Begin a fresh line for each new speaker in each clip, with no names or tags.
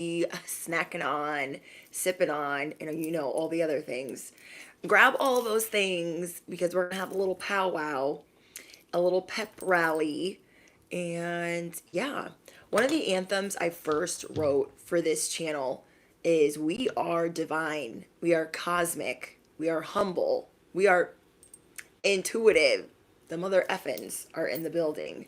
snacking on, sipping on, and all the other things. Grab all those things because we're gonna have a little powwow, a little pep rally, and yeah. One of the anthems I first wrote for this channel is we are divine, we are cosmic, we are humble, we are intuitive. The mother effins are in the building.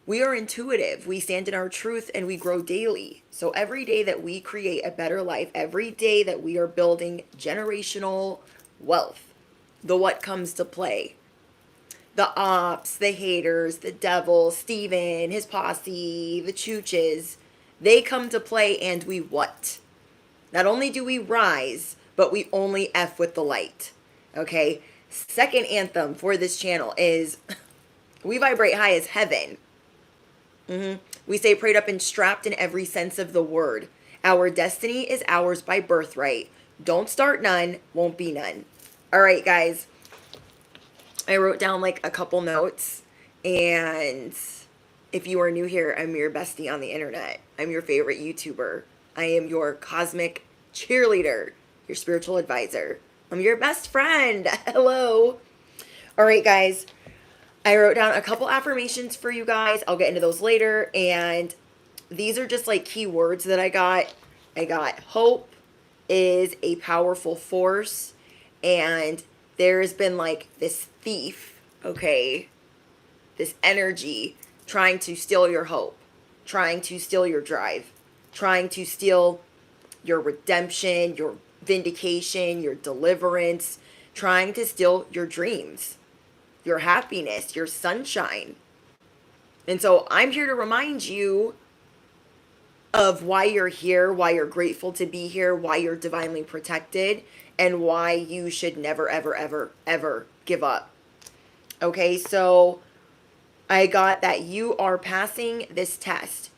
We are intuitive. We stand in our truth and we grow daily. So every day that we create a better life, every day that we are building generational wealth, the what comes to play. The ops, the haters, the devil, Steven, his posse, the chooches, they come to play and we what? Not only do we rise, but we only F with the light. Okay? Second anthem for this channel is we vibrate high as heaven. We stay prayed up and strapped in every sense of the word. Our destiny is ours by birthright. Don't start none, won't be none. All right, guys. I wrote down like a couple notes. And if you are new here, I'm your bestie on the internet. I'm your favorite YouTuber. I am your cosmic cheerleader, your spiritual advisor. I'm your best friend. Hello. All right, guys. I wrote down a couple affirmations for you guys. I'll get into those later. And these are just like key words that I got. I got hope is a powerful force. And there's been like this thief, okay, this energy trying to steal your hope, trying to steal your drive, trying to steal your redemption, your vindication, your deliverance, trying to steal your dreams, your happiness, your sunshine. And so I'm here to remind you of why you're here, why you're grateful to be here, why you're divinely protected, and why you should never, ever, ever, ever give up. Okay, so I got that you are passing this test.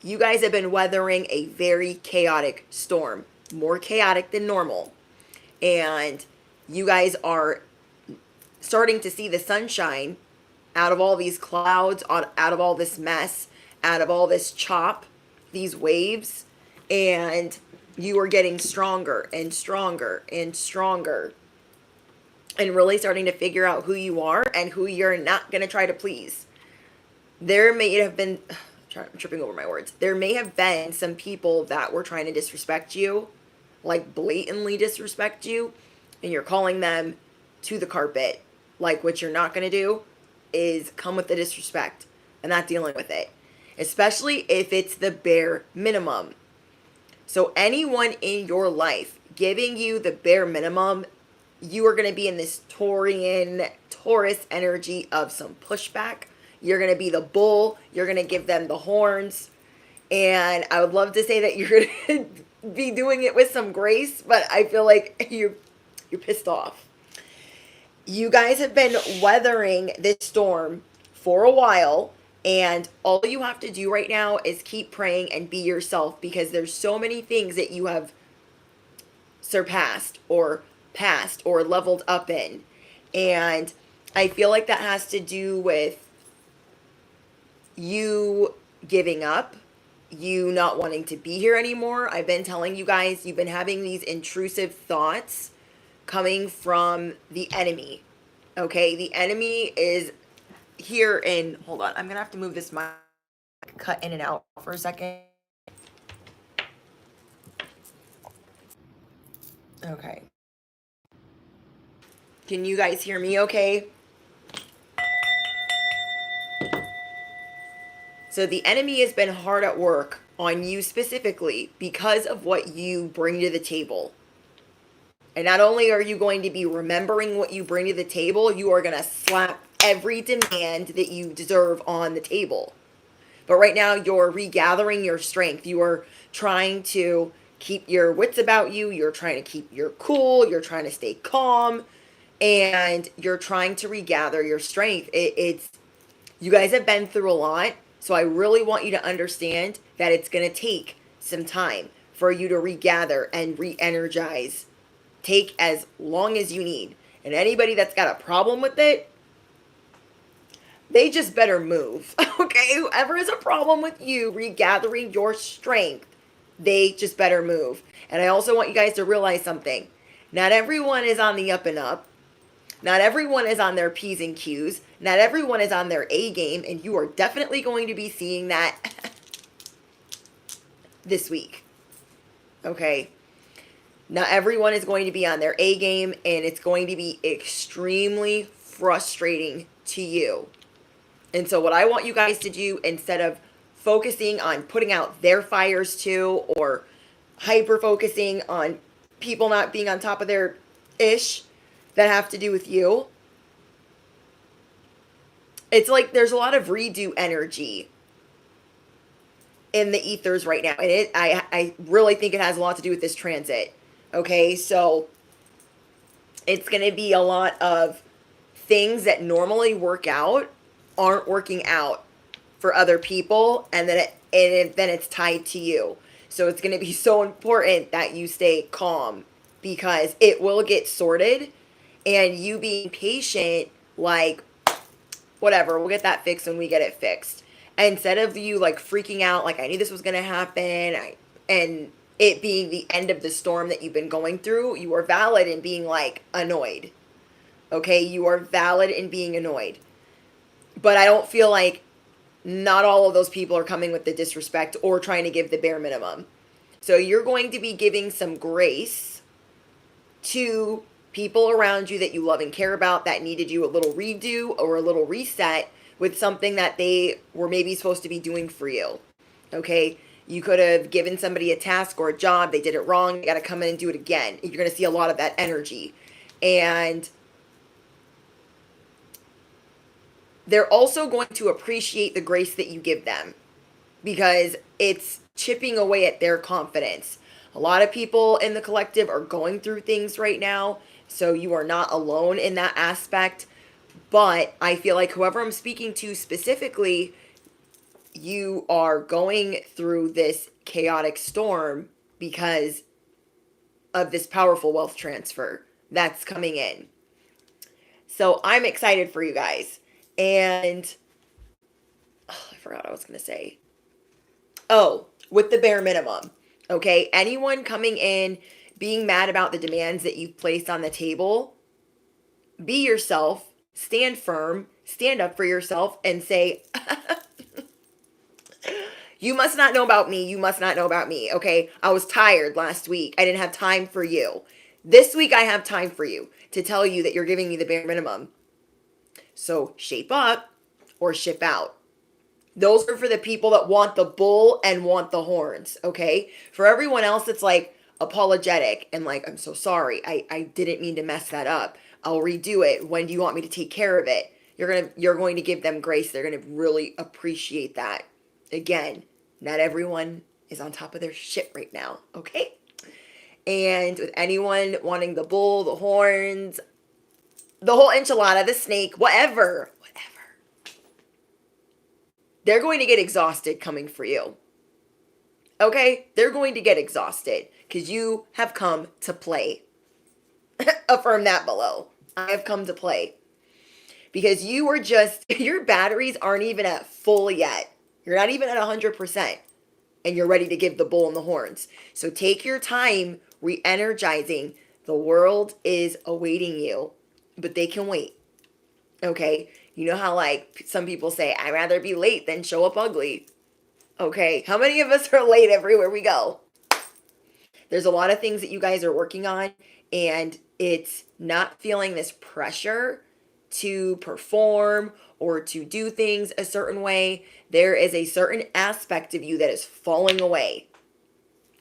You guys have been weathering a very chaotic storm, more chaotic than normal. And you guys are starting to see the sunshine out of all these clouds, out of all this mess, out of all this chop, these waves, and you are getting stronger and stronger and stronger and really starting to figure out who you are and who you're not going to try to please. There may have been, I'm tripping over my words. There may have been some people that were trying to disrespect you, like blatantly disrespect you, and you're calling them to the carpet. Like, what you're not going to do is come with the disrespect and not dealing with it, especially if it's the bare minimum. So anyone in your life giving you the bare minimum, you are going to be in this Taurus energy of some pushback. You're going to be the bull. You're going to give them the horns. And I would love to say that you're going to be doing it with some grace, but I feel like you're pissed off. You guys have been weathering this storm for a while, and all you have to do right now is keep praying and be yourself, because there's so many things that you have surpassed or passed or leveled up in. And I feel like that has to do with you giving up, you not wanting to be here anymore. I've been telling you guys, you've been having these intrusive thoughts coming from the enemy. Okay, the enemy is here in, hold on, I'm gonna have to move this mic, cut in and out for a second. Okay. Can you guys hear me okay? So the enemy has been hard at work on you specifically because of what you bring to the table. And not only are you going to be remembering what you bring to the table, you are going to slap every demand that you deserve on the table. But right now, you're regathering your strength. You are trying to keep your wits about you. You're trying to keep your cool. You're trying to stay calm. And you're trying to regather your strength. You guys have been through a lot. So I really want you to understand that it's going to take some time for you to regather and re-energize. Take as long as you need. And anybody that's got a problem with it, they just better move. Okay? Whoever has a problem with you regathering your strength, They just better move. And I also want you guys to realize something. Not everyone is on the up and up. Not everyone is on their P's and Q's. Not everyone is on their A game. And you are definitely going to be seeing that this week. Okay? Not everyone is going to be on their A game, and it's going to be extremely frustrating to you. And so what I want you guys to do, instead of focusing on putting out their fires too, or hyper focusing on people not being on top of their ish that have to do with you, it's like there's a lot of redo energy in the ethers right now. And I really think it has a lot to do with this transit. Okay, so it's going to be a lot of things that normally work out aren't working out for other people, and then then it's tied to you. So it's going to be so important that you stay calm, because it will get sorted, and you being patient, like, whatever, we'll get that fixed when we get it fixed. Instead of you like freaking out, like, I knew this was going to happen, and it being the end of the storm that you've been going through, you are valid in being like annoyed. Okay, you are valid in being annoyed. But I don't feel like not all of those people are coming with the disrespect or trying to give the bare minimum. So you're going to be giving some grace to people around you that you love and care about that needed you a little redo or a little reset with something that they were maybe supposed to be doing for you. Okay? You could have given somebody a task or a job. They did it wrong. You got to come in and do it again. You're going to see a lot of that energy. And they're also going to appreciate the grace that you give them, because it's chipping away at their confidence. A lot of people in the collective are going through things right now, so you are not alone in that aspect. But I feel like whoever I'm speaking to specifically, you are going through this chaotic storm because of this powerful wealth transfer that's coming in. So I'm excited for you guys. And I forgot what I was going to say. Oh, with the bare minimum. Okay, anyone coming in being mad about the demands that you've placed on the table, be yourself, stand firm, stand up for yourself, and say, you must not know about me. You must not know about me. Okay, I was tired last week. I didn't have time for you. This week I have time for you to tell you that you're giving me the bare minimum. So shape up or ship out. Those are for the people that want the bull and want the horns, okay? For everyone else, it's like apologetic and like, I'm so sorry. I didn't mean to mess that up. I'll redo it. When do you want me to take care of it? You're going to give them grace. They're going to really appreciate that. Again, not everyone is on top of their shit right now, okay? And with anyone wanting the bull, the horns, the whole enchilada, the snake, whatever, they're going to get exhausted coming for you. Okay? They're going to get exhausted because you have come to play. Affirm that below. I have come to play. Because you are just, your batteries aren't even at full yet. You're not even at 100%. And you're ready to give the bull and the horns. So take your time re-energizing. The world is awaiting you. But they can wait. Okay? You know how like some people say, I'd rather be late than show up ugly. Okay? How many of us are late everywhere we go? There's a lot of things that you guys are working on. And it's not feeling this pressure to perform or to do things a certain way. There is a certain aspect of you that is falling away.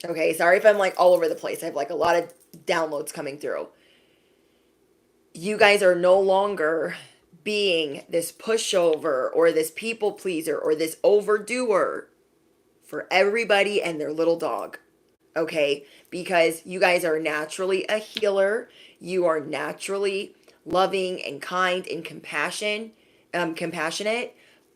Okay, sorry if I'm like all over the place. I have like a lot of downloads coming through. You guys are no longer being this pushover or this people pleaser or this overdoer for everybody and their little dog. Okay, because you guys are naturally a healer. You are naturally loving and kind and compassionate,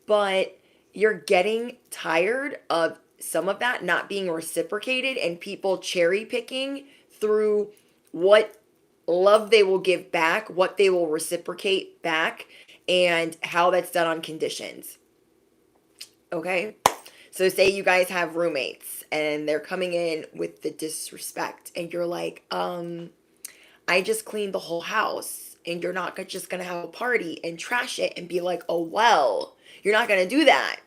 but you're getting tired of some of that not being reciprocated and people cherry picking through what love they will give back, what they will reciprocate back, and how that's done on conditions. Okay? So say you guys have roommates and they're coming in with the disrespect, and you're like, I just cleaned the whole house, and you're not just gonna have a party and trash it and be like, oh well, you're not gonna do that,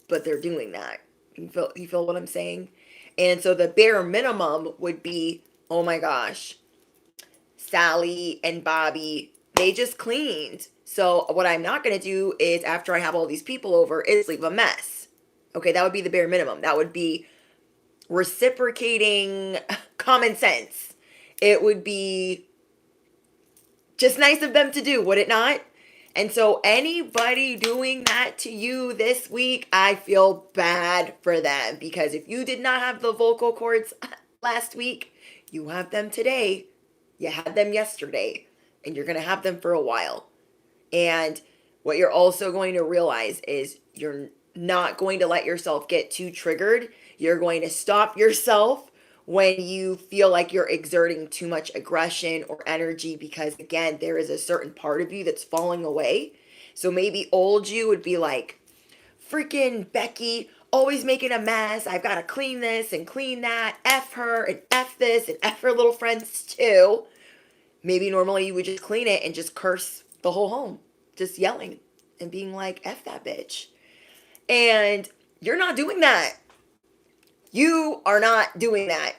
but they're doing that. You feel what I'm saying? And so the bare minimum would be, oh my gosh, Sally and Bobby, they just cleaned. So what I'm not going to do is, after I have all these people over, is leave a mess. Okay, that would be the bare minimum. That would be reciprocating common sense. It would be just nice of them to do, would it not? And so anybody doing that to you this week, I feel bad for them, because if you did not have the vocal cords last week, you have them today. You had them yesterday, and you're going to have them for a while. And what you're also going to realize is you're not going to let yourself get too triggered. You're going to stop yourself when you feel like you're exerting too much aggression or energy, because again, there is a certain part of you that's falling away. So maybe old you would be like, freaking Becky, always making a mess. I've got to clean this and clean that. F her and F this and F her little friends too. Maybe normally you would just clean it and just curse the whole home, just yelling and being like, F that bitch. And you're not doing that. You are not doing that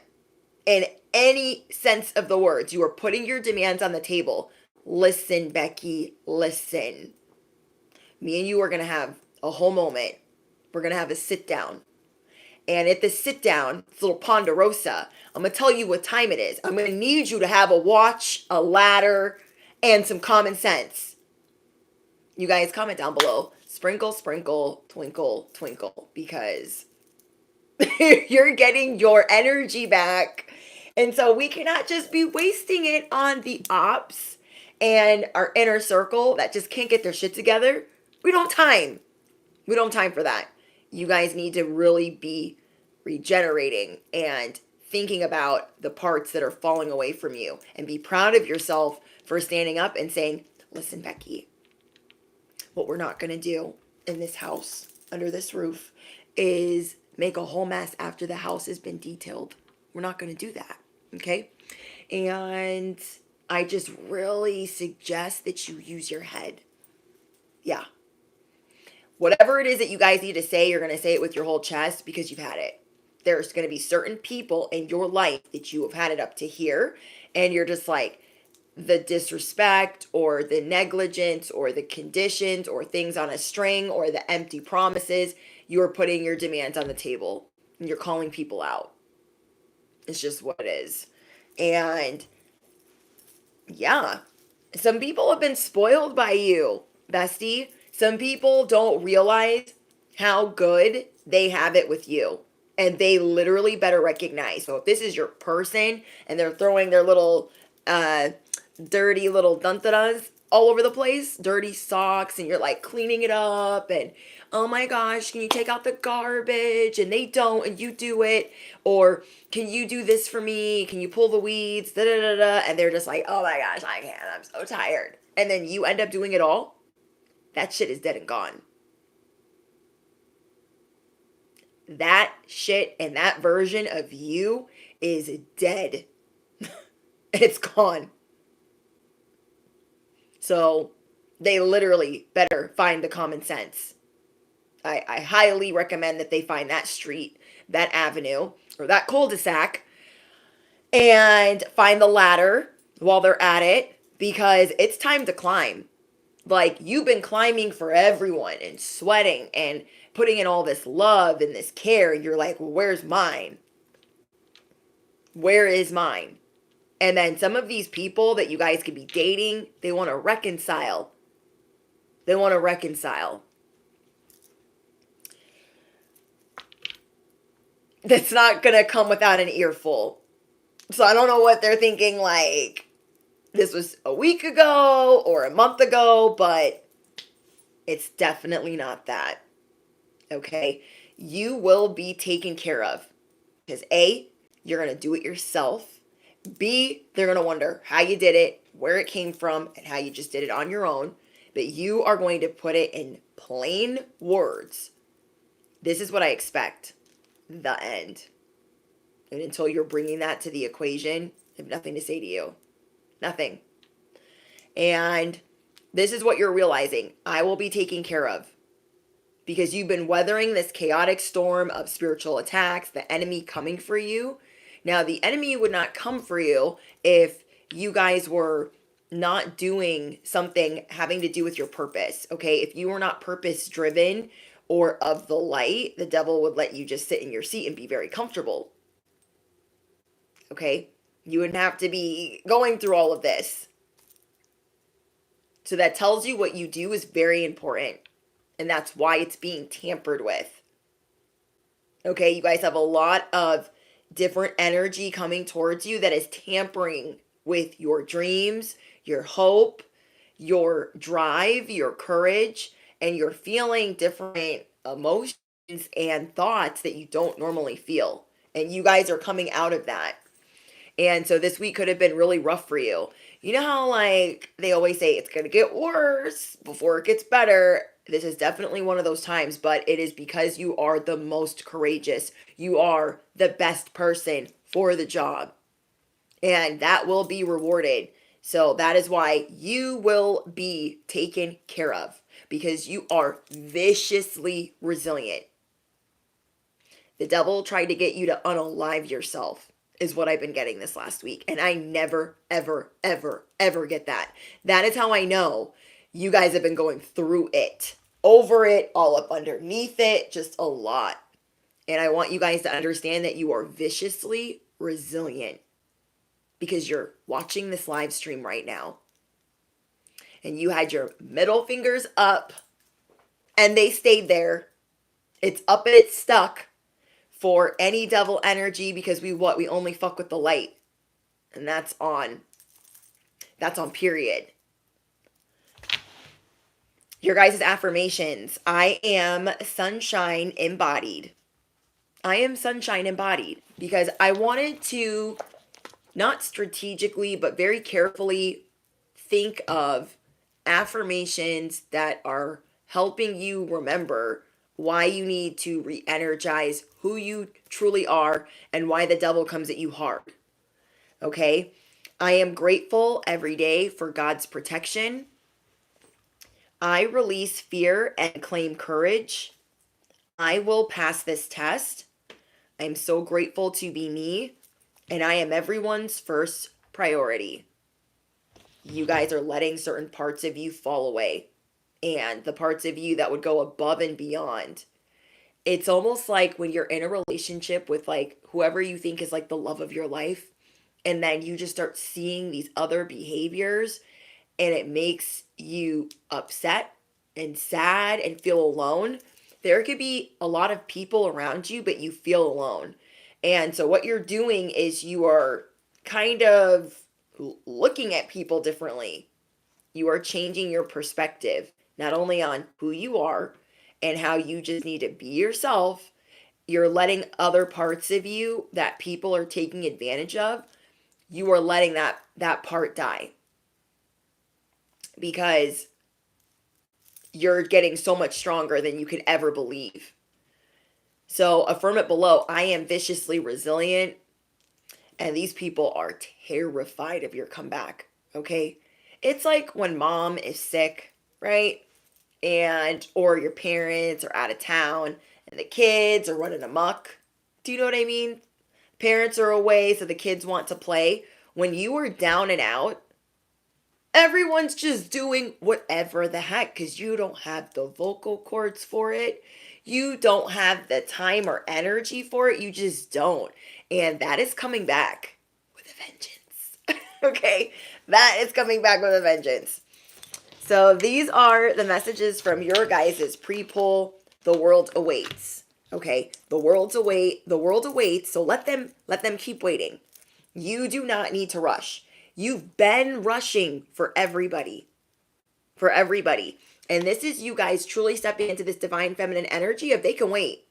in any sense of the words. You are putting your demands on the table. Listen, Becky, listen. Me and you are going to have a whole moment. We're going to have a sit down. And at the sit down, it's a little ponderosa. I'm going to tell you what time it is. I'm going to need you to have a watch, a ladder, and some common sense. You guys comment down below. Sprinkle, sprinkle, twinkle, twinkle. Because you're getting your energy back. And so we cannot just be wasting it on the ops and our inner circle that just can't get their shit together. We don't have time. We don't have time for that. You guys need to really be regenerating and thinking about the parts that are falling away from you, and be proud of yourself for standing up and saying, listen, Becky, what we're not going to do in this house under this roof is make a whole mess after the house has been detailed. We're not going to do that. Okay. And I just really suggest that you use your head. Yeah. Whatever it is that you guys need to say, you're going to say it with your whole chest, because you've had it. There's going to be certain people in your life that you have had it up to here, and you're just like, the disrespect or the negligence or the conditions or things on a string or the empty promises, you're putting your demands on the table and you're calling people out. It's just what it is. And yeah, some people have been spoiled by you, bestie. Some people don't realize how good they have it with you. And they literally better recognize. So if this is your person and they're throwing their little dirty little duntadas all over the place, dirty socks, and you're like cleaning it up, and oh my gosh, can you take out the garbage? And they don't, and you do it. Or can you do this for me? Can you pull the weeds? Da da da da. And they're just like, oh my gosh, I can't. I'm so tired. And then you end up doing it all. That shit is dead and gone. That shit and that version of you is dead. It's gone. So they literally better find the common sense. I highly recommend that they find that street, that avenue, or that cul-de-sac, and find the ladder while they're at it, because it's time to climb. Like, you've been climbing for everyone and sweating and putting in all this love and this care. You're like, well, where's mine? Where is mine? And then some of these people that you guys could be dating, they want to reconcile. They want to reconcile. That's not going to come without an earful. So I don't know what they're thinking, like, this was a week ago or a month ago, but it's definitely not that. Okay? You will be taken care of. Because A, you're going to do it yourself. B, they're going to wonder how you did it, where it came from, and how you just did it on your own. But you are going to put it in plain words. This is what I expect. the end. And until you're bringing that to the equation, I have nothing to say to you. Nothing. And this is what you're realizing. I will be taken care of. Because you've been weathering this chaotic storm of spiritual attacks, the enemy coming for you. Now, the enemy would not come for you if you guys were not doing something having to do with your purpose, okay? If you were not purpose driven or of the light, the devil would let you just sit in your seat and be very comfortable, okay? You wouldn't have to be going through all of this. So that tells you what you do is very important. And that's why it's being tampered with. Okay, you guys have a lot of different energy coming towards you that is tampering with your dreams, your hope, your drive, your courage, and you're feeling different emotions and thoughts that you don't normally feel. And you guys are coming out of that. And so this week could have been really rough for you. You know how, like, they always say it's going to get worse before it gets better? This is definitely one of those times, but it is because you are the most courageous. You are the best person for the job. And that will be rewarded. So that is why you will be taken care of, because you are viciously resilient. The devil tried to get you to unalive yourself, is what I've been getting this last week. And I never, ever, ever, ever get that. That is how I know you guys have been going through it, over it, all up underneath it, just a lot. And I want you guys to understand that you are viciously resilient because you're watching this live stream right now. And you had your middle fingers up and they stayed there. It's up and it's stuck for any devil energy, because we only fuck with the light. And that's on period. Your guys' affirmations. I am sunshine embodied. I am sunshine embodied because I wanted to not strategically, but very carefully think of affirmations that are helping you remember why you need to re-energize who you truly are and why the devil comes at you hard. Okay? I am grateful every day for God's protection. I release fear and claim courage. I will pass this test. I'm so grateful to be me, and I am everyone's first priority. You guys are letting certain parts of you fall away, and the parts of you that would go above and beyond. It's almost like when you're in a relationship with like whoever you think is like the love of your life, and then you just start seeing these other behaviors and it makes you upset and sad and feel alone. There could be a lot of people around you, but you feel alone. And so what you're doing is you are kind of looking at people differently. You are changing your perspective, not only on who you are and how you just need to be yourself. You're letting other parts of you that people are taking advantage of, you are letting that part die. Because you're getting so much stronger than you could ever believe. So affirm it below. I am viciously resilient. And these people are terrified of your comeback. Okay? It's like when mom is sick, right? Or your parents are out of town and the kids are running amok. Do you know what I mean? Parents are away, so the kids want to play. When you are down and out, everyone's just doing whatever the heck because you don't have the vocal cords for it. You don't have the time or energy for it. You just don't. And that is coming back with a vengeance. Okay? That is coming back with a vengeance. So these are the messages from your guys' pre-poll. The world awaits. Okay? The world awaits. So let them keep waiting. You do not need to rush. You've been rushing for everybody. For everybody. And this is you guys truly stepping into this divine feminine energy of they can wait.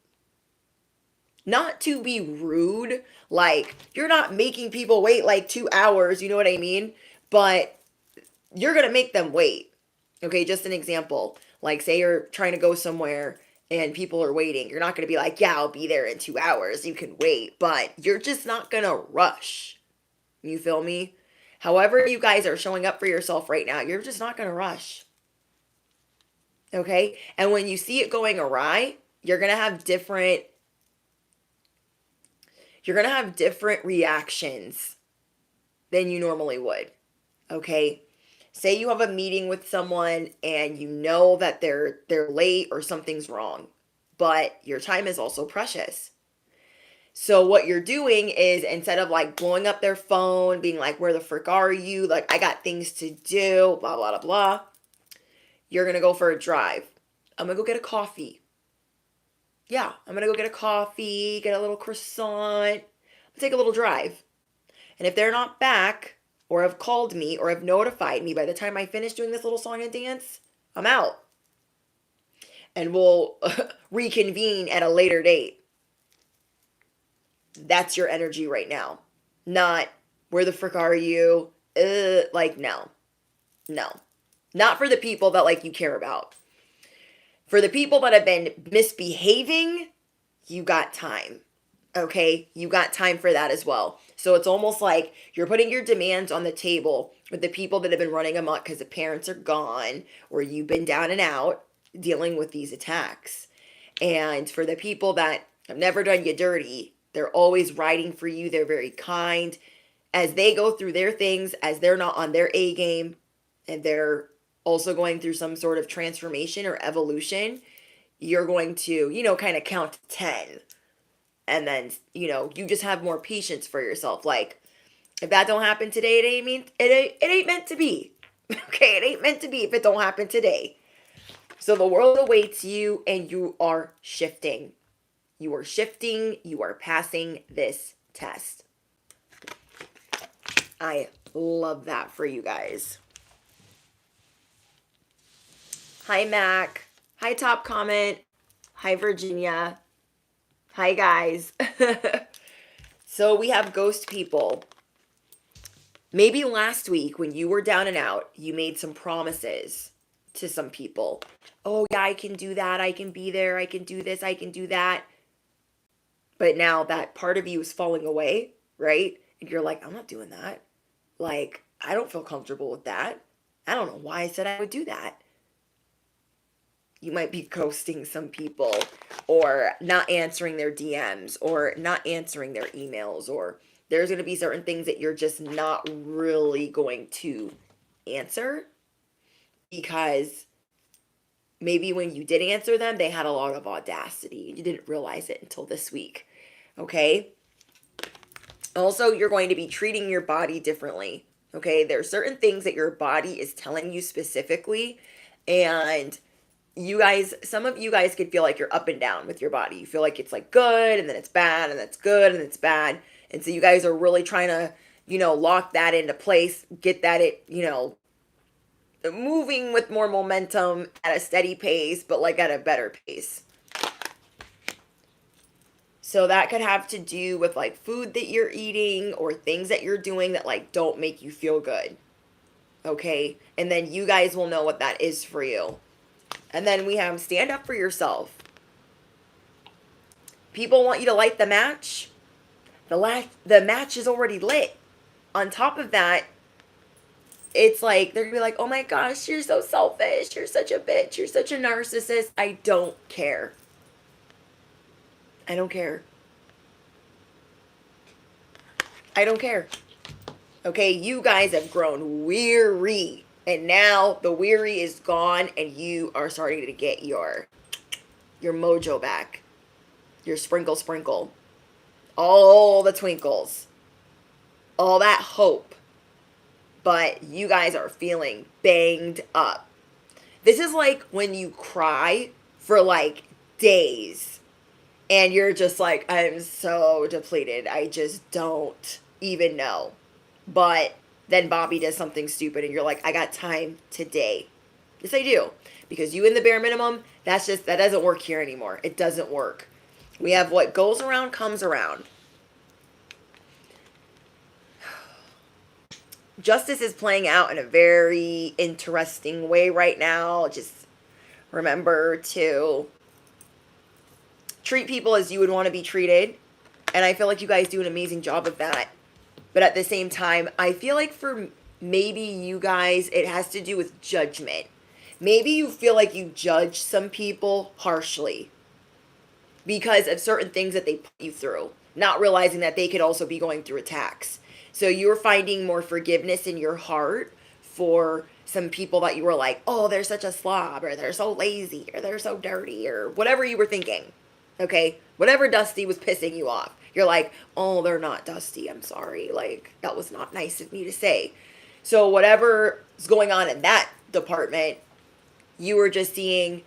Not to be rude, like you're not making people wait like 2 hours, you know what I mean? But you're going to make them wait. Okay, just an example. Like say you're trying to go somewhere and people are waiting. You're not going to be like, yeah, I'll be there in 2 hours. You can wait, but you're just not going to rush. You feel me? However, you guys are showing up for yourself right now, you're just not going to rush. Okay? And when you see it going awry, you're going to have different reactions than you normally would. Okay? Say you have a meeting with someone and you know that they're late or something's wrong, but your time is also precious. So what you're doing is, instead of like blowing up their phone, being like, where the frick are you? Like, I got things to do, blah, blah, blah, blah. You're going to go for a drive. I'm going to go get a coffee. Yeah, I'm going to go get a coffee, get a little croissant, take a little drive. And if they're not back, or have called me, or have notified me by the time I finish doing this little song and dance, I'm out. And we'll reconvene at a later date. That's your energy right now. Not, where the frick are you? Like, no. No. Not for the people that, like, you care about. For the people that have been misbehaving, you got time. Okay? You got time for that as well. So it's almost like you're putting your demands on the table with the people that have been running amok because the parents are gone, or you've been down and out dealing with these attacks. And for the people that have never done you dirty, they're always riding for you. They're very kind. As they go through their things, as they're not on their A game, and they're also going through some sort of transformation or evolution, you're going to, kind of count to 10. And then, you just have more patience for yourself. Like, if that don't happen today, it ain't meant to be. Okay, it ain't meant to be if it don't happen today. So the world awaits you, and you are shifting. You are shifting. You are passing this test. I love that for you guys. Hi, Mac. Hi, top comment. Hi, Virginia. Hi, guys. So we have ghost people. Maybe last week when you were down and out, you made some promises to some people. Oh, yeah, I can do that. I can be there. I can do this. I can do that. But now that part of you is falling away, right? And you're like, I'm not doing that. Like, I don't feel comfortable with that. I don't know why I said I would do that. You might be ghosting some people, or not answering their DMs, or not answering their emails, or there's going to be certain things that you're just not really going to answer because maybe when you did answer them, they had a lot of audacity. You didn't realize it until this week. Okay? Also, you're going to be treating your body differently. Okay? There are certain things that your body is telling you specifically, and some of you guys could feel like you're up and down with your body. You feel like it's like good, and then it's bad, and that's good, and it's bad. And so you guys are really trying to, lock that into place, get that, moving with more momentum at a steady pace, but like at a better pace. So that could have to do with like food that you're eating, or things that you're doing that like don't make you feel good. Okay? And then you guys will know what that is for you. And then we have stand up for yourself. People want you to light the match. The match is already lit. On top of that, it's like, they're going to be like, oh my gosh, you're so selfish. You're such a bitch. You're such a narcissist. I don't care. I don't care. I don't care. Okay, you guys have grown weary. And now the weary is gone, and you are starting to get your mojo back. Your sprinkle. All the twinkles. All that hope. But you guys are feeling banged up. This is like when you cry for like days. And you're just like, I'm so depleted. I just don't even know. But then Bobby does something stupid and you're like, I got time today. Yes, I do. Because you in the bare minimum, that doesn't work here anymore. It doesn't work. We have what goes around comes around. Justice is playing out in a very interesting way right now. Just remember to treat people as you would want to be treated. And I feel like you guys do an amazing job of that. But at the same time, I feel like for maybe you guys, it has to do with judgment. Maybe you feel like you judge some people harshly because of certain things that they put you through, not realizing that they could also be going through attacks. So you're finding more forgiveness in your heart for some people that you were like, oh, they're such a slob, or they're so lazy, or they're so dirty, or whatever you were thinking. Okay? Whatever Dusty was pissing you off. You're like, oh, they're not Dusty. I'm sorry. Like, that was not nice of me to say. So whatever's going on in that department, you were just seeing,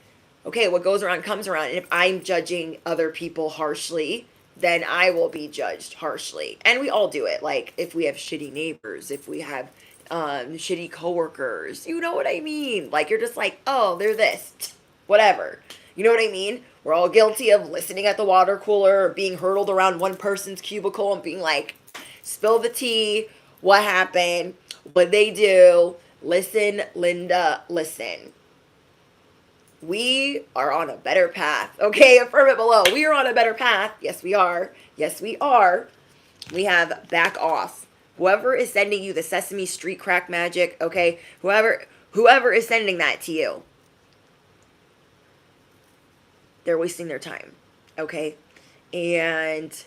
okay, what goes around comes around. And if I'm judging other people harshly, then I will be judged harshly. And we all do it. Like, if we have shitty neighbors, if we have shitty coworkers, you know what I mean? Like, you're just like, oh, they're this, whatever. You know what I mean? We're all guilty of listening at the water cooler or being hurtled around one person's cubicle and being like, spill the tea. What happened? What they do? Listen, Linda, listen. We are on a better path. Okay, affirm it below. We are on a better path. Yes, we are. Yes, we are. We have back off. Whoever is sending you the Sesame Street crack magic, okay? Whoever is sending that to you, they're wasting their time, okay? And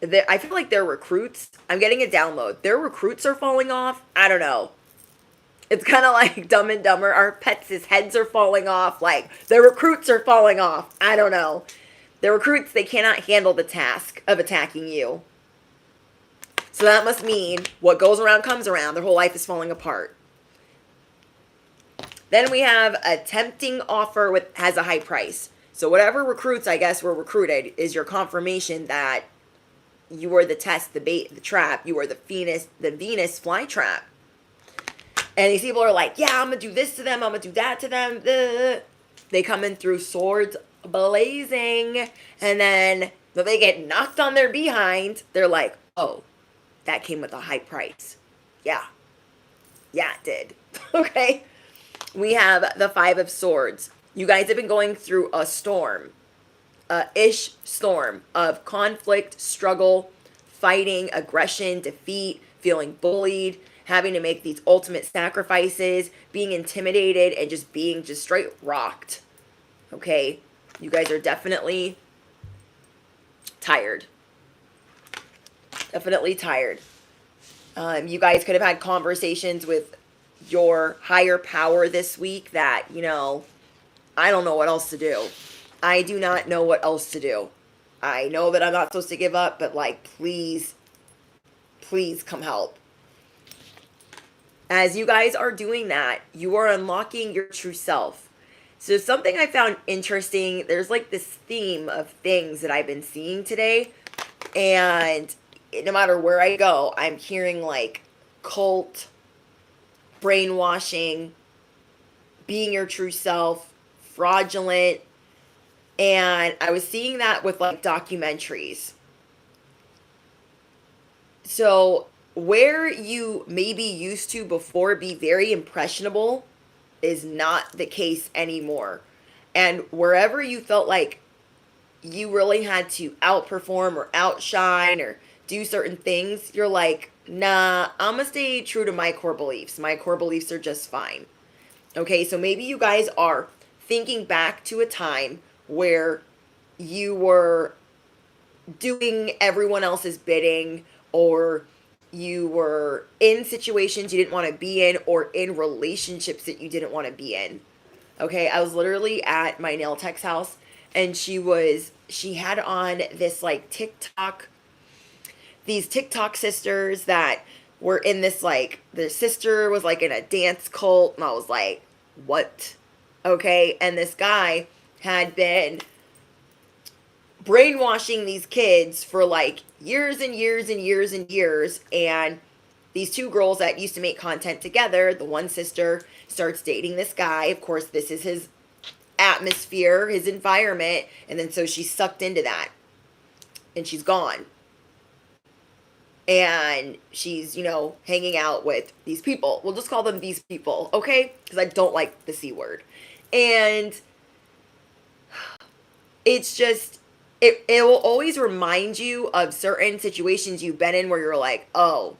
I feel like their recruits, I'm getting a download. Their recruits are falling off. I don't know. It's kind of like Dumb and Dumber. Our pets' heads are falling off. Like, their recruits are falling off. I don't know. The recruits, they cannot handle the task of attacking you. So that must mean what goes around comes around. Their whole life is falling apart. Then we have a tempting offer has a high price. So whatever recruits, I guess, were recruited is your confirmation that you were the test, the bait, the trap. You were the Venus flytrap. And these people are like, yeah, I'm going to do this to them. I'm going to do that to them. They come in through swords blazing. And then when they get knocked on their behind, they're like, oh, that came with a high price. Yeah. Yeah, it did. Okay. We have the Five of Swords. You guys have been going through a storm. A-ish storm of conflict, struggle, fighting, aggression, defeat, feeling bullied, having to make these ultimate sacrifices, being intimidated, and just being just straight rocked. Okay? You guys are definitely tired. Definitely tired. You guys could have had conversations with your higher power this week that, you know, I don't know what else to do. I do not know what else to do. I know that I'm not supposed to give up, but like, please, please come help. As you guys are doing that, you are unlocking your true self. So something I found interesting, there's like this theme of things that I've been seeing today. And no matter where I go, I'm hearing like cult, brainwashing, being your true self, fraudulent. And I was seeing that with like documentaries. So where you maybe used to before be very impressionable is not the case anymore. And wherever you felt like you really had to outperform or outshine or do certain things, you're like, nah, I'm gonna stay true to my core beliefs. My core beliefs are just fine. Okay, so maybe you guys are thinking back to a time where you were doing everyone else's bidding, or you were in situations you didn't want to be in, or in relationships that you didn't want to be in. Okay, I was literally at my nail tech's house, and she had on this like these TikTok sisters that were in this like, their sister was like in a dance cult, and I was like, what? Okay, and this guy had been brainwashing these kids for like years and years and years and years. And these two girls that used to make content together, the one sister starts dating this guy. Of course, this is his atmosphere, his environment. And then so she's sucked into that. And she's gone. And she's, you know, hanging out with these people. We'll just call them these people, okay? Because I don't like the C word. And it's just, it will always remind you of certain situations you've been in where you're like, oh,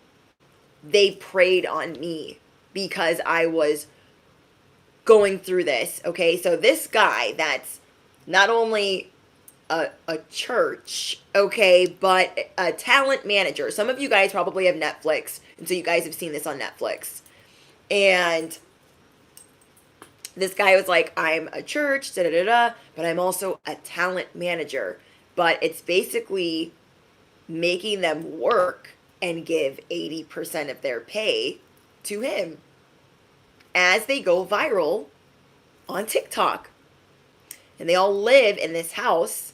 they preyed on me because I was going through this. Okay, so this guy that's not only a church, okay, but a talent manager. Some of you guys probably have Netflix, and so you guys have seen this on Netflix. And this guy was like, I'm a church, da da da da, but I'm also a talent manager. But it's basically making them work and give 80% of their pay to him as they go viral on TikTok. And they all live in this house.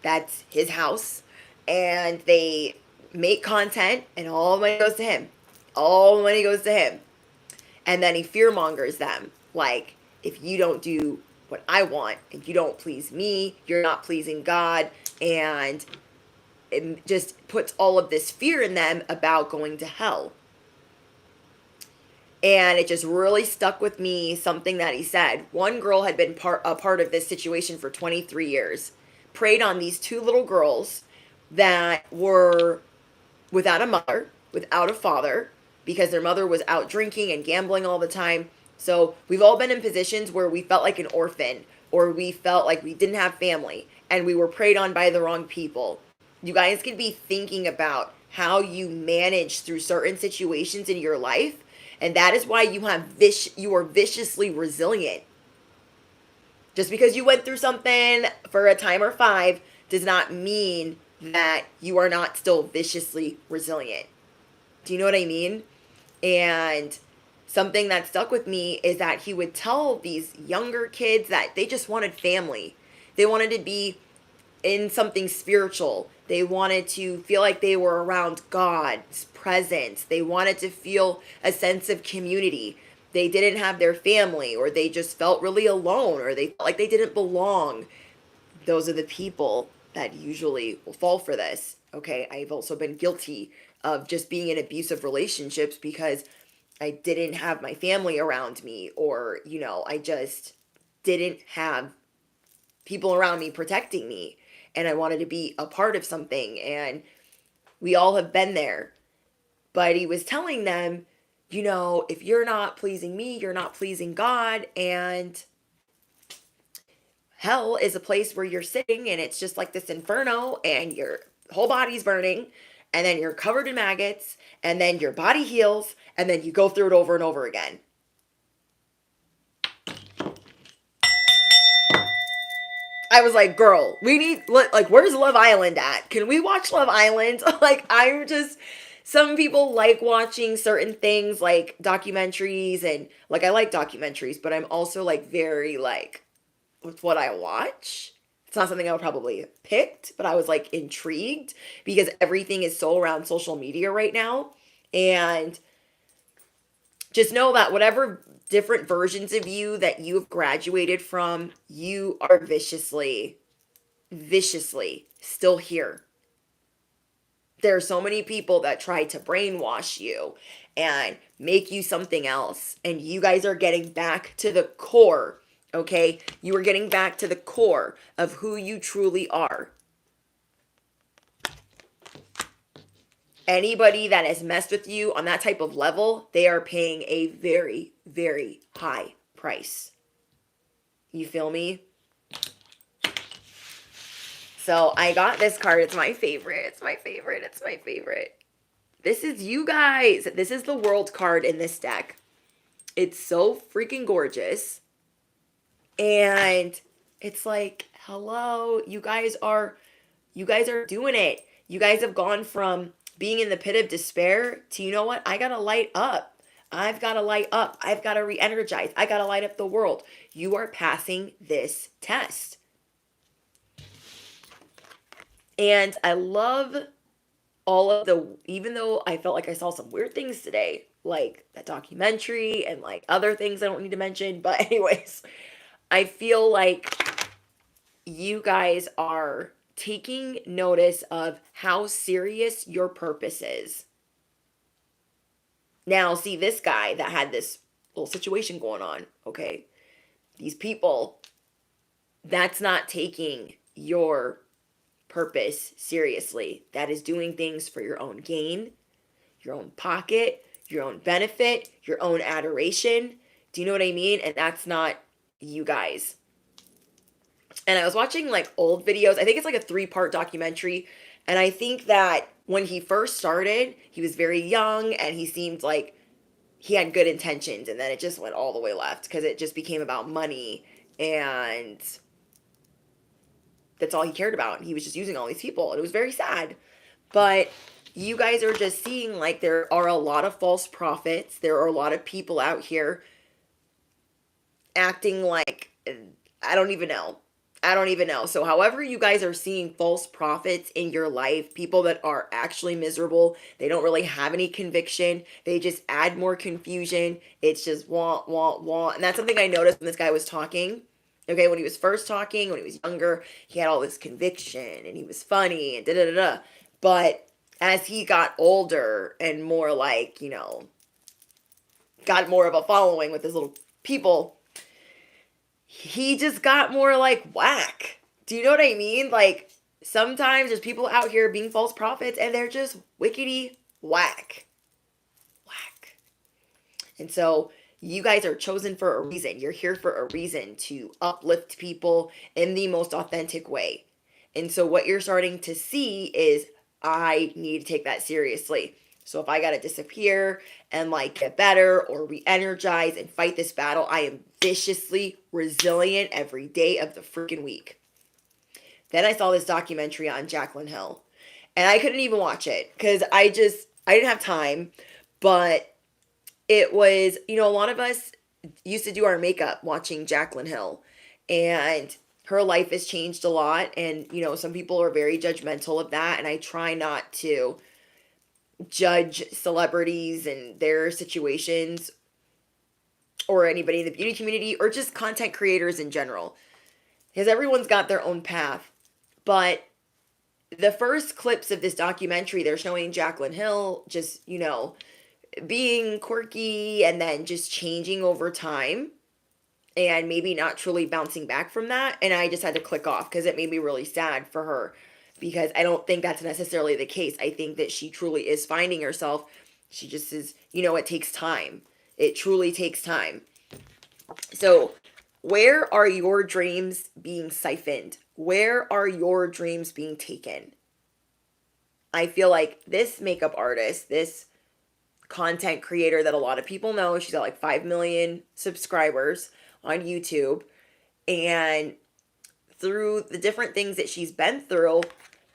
That's his house. And they make content, and all the money goes to him. All the money goes to him. And then he fearmongers them. Like, if you don't do what I want, if you don't please me, you're not pleasing God. And it just puts all of this fear in them about going to hell. And it just really stuck with me, something that he said. One girl had been a part of this situation for 23 years. Preyed on these two little girls that were without a mother, without a father, because their mother was out drinking and gambling all the time. So we've all been in positions where we felt like an orphan, or we felt like we didn't have family, and we were preyed on by the wrong people. You guys could be thinking about how you manage through certain situations in your life, and that is why you are viciously resilient. Just because you went through something for a time or 5 does not mean that you are not still viciously resilient. Do you know what I mean? And something that stuck with me is that he would tell these younger kids that they just wanted family. They wanted to be in something spiritual. They wanted to feel like they were around God's presence. They wanted to feel a sense of community. They didn't have their family, or they just felt really alone, or they felt like they didn't belong. Those are the people that usually will fall for this. Okay, I've also been guilty of just being in abusive relationships because I didn't have my family around me, or, I just didn't have people around me protecting me, and I wanted to be a part of something, and we all have been there. But he was telling them, if you're not pleasing me, you're not pleasing God, and hell is a place where you're sitting and it's just like this inferno, and your whole body's burning, and then you're covered in maggots, and then your body heals, and then you go through it over and over again. I was like, girl, we need, like, where's Love Island at? Can we watch Love Island? Some people like watching certain things like documentaries, and like, I like documentaries, but I'm also like very like, with what I watch. It's not something I would probably have picked, but I was like intrigued because everything is so around social media right now. And just know that whatever different versions of you that you've graduated from, you are viciously still here. There are so many people that try to brainwash you and make you something else. And you guys are getting back to the core, okay? You are getting back to the core of who you truly are. Anybody that has messed with you on that type of level, they are paying a very, very high price. You feel me? So I got this card. It's my favorite. It's my favorite. It's my favorite. This is you guys. This is the World card in this deck. It's so freaking gorgeous. And it's like, hello, you guys are doing it. You guys have gone from being in the pit of despair to, you know what? I got to light up. I've got to light up. I've got to re-energize. I got to light up the world. You are passing this test. And I love all of even though I felt like I saw some weird things today, like that documentary and like other things I don't need to mention. But anyways, I feel like you guys are taking notice of how serious your purpose is. Now, see this guy that had this little situation going on, okay? These people, that's not taking your purpose seriously. That is doing things for your own gain, your own pocket, your own benefit, your own adoration. Do you know what I mean? And that's not you guys. And I was watching like old videos. I think it's like a 3-part documentary. And I think that when he first started, he was very young and he seemed like he had good intentions. And then it just went all the way left because it just became about money. And that's all he cared about. And he was just using all these people. And it was very sad. But you guys are just seeing like there are a lot of false prophets. There are a lot of people out here acting like, I don't even know. I don't even know. So however you guys are seeing false prophets in your life, people that are actually miserable, they don't really have any conviction, they just add more confusion. It's just want, want, want. And that's something I noticed when this guy was talking. Okay, when he was first talking, when he was younger, he had all this conviction and he was funny and da da da da. But as he got older and more like, got more of a following with his little people, he just got more like whack. Do you know what I mean? Like sometimes there's people out here being false prophets and they're just wickety whack. Whack. And so you guys are chosen for a reason. You're here for a reason to uplift people in the most authentic way. And so what you're starting to see is I need to take that seriously. So if I got to disappear and like get better or re-energize and fight this battle, I am viciously resilient every day of the freaking week. Then I saw this documentary on Jaclyn Hill and I couldn't even watch it because I didn't have time, but it was, a lot of us used to do our makeup watching Jaclyn Hill and her life has changed a lot. And, some people are very judgmental of that. And I try not to judge celebrities and their situations or anybody in the beauty community or just content creators in general, because everyone's got their own path. But the first clips of this documentary, they're showing Jaclyn Hill just, being quirky and then just changing over time and maybe not truly bouncing back from that. And I just had to click off because it made me really sad for her, because I don't think that's necessarily the case. I think that she truly is finding herself. She just is, it takes time. It truly takes time. So where are your dreams being siphoned? Where are your dreams being taken? I feel like this makeup artist, this content creator that a lot of people know, she's got like 5 million subscribers on YouTube. And through the different things that she's been through,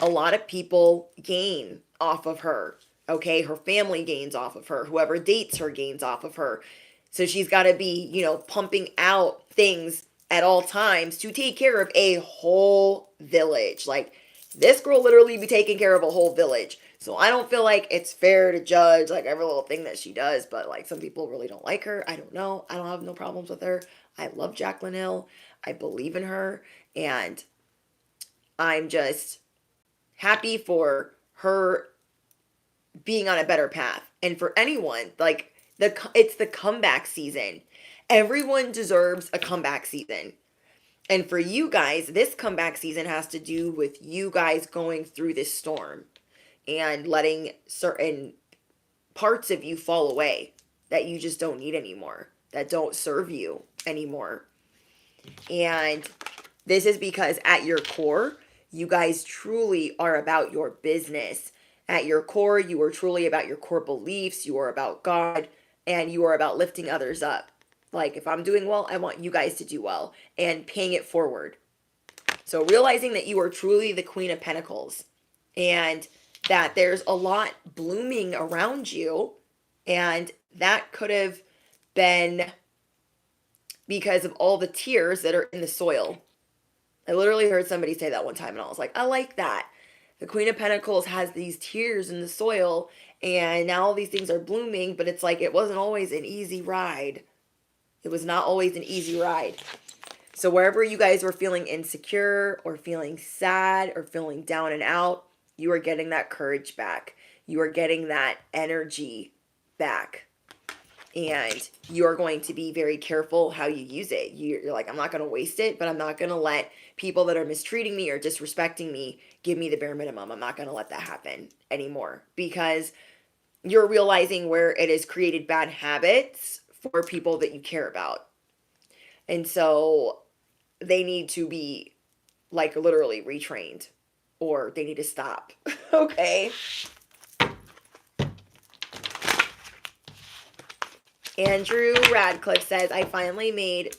a lot of people gain off of her. Okay, her family gains off of her. Whoever dates her gains off of her. So she's got to be, pumping out things at all times to take care of a whole village. Like this girl literally be taking care of a whole village. So I don't feel like it's fair to judge like every little thing that she does, but like some people really don't like her. I don't know. I don't have no problems with her. I love Jaclyn Hill. I believe in her, and I'm just happy for her being on a better path. And for anyone, like it's the comeback season. Everyone deserves a comeback season. And for you guys, this comeback season has to do with you guys going through this storm and letting certain parts of you fall away that you just don't need anymore, that don't serve you anymore. And this is because at your core, you guys truly are about your business. At your core, you are truly about your core beliefs. You are about God, and you are about lifting others up. Like if I'm doing well, I want you guys to do well and paying it forward. So realizing that you are truly the Queen of Pentacles and that there's a lot blooming around you, and that could have been because of all the tears that are in the soil. I literally heard somebody say that one time and I was like, I like that. The Queen of Pentacles has these tears in the soil and now all these things are blooming, but it's like it wasn't always an easy ride. It was not always an easy ride. So wherever you guys were feeling insecure or feeling sad or feeling down and out, you are getting that courage back. You are getting that energy back. And you're going to be very careful how you use it. You're like, I'm not going to waste it, but I'm not going to let people that are mistreating me or disrespecting me give me the bare minimum. I'm not going to let that happen anymore, because you're realizing where it has created bad habits for people that you care about. And so they need to be like literally retrained, or they need to stop. Okay. Andrew Radcliffe says, I finally made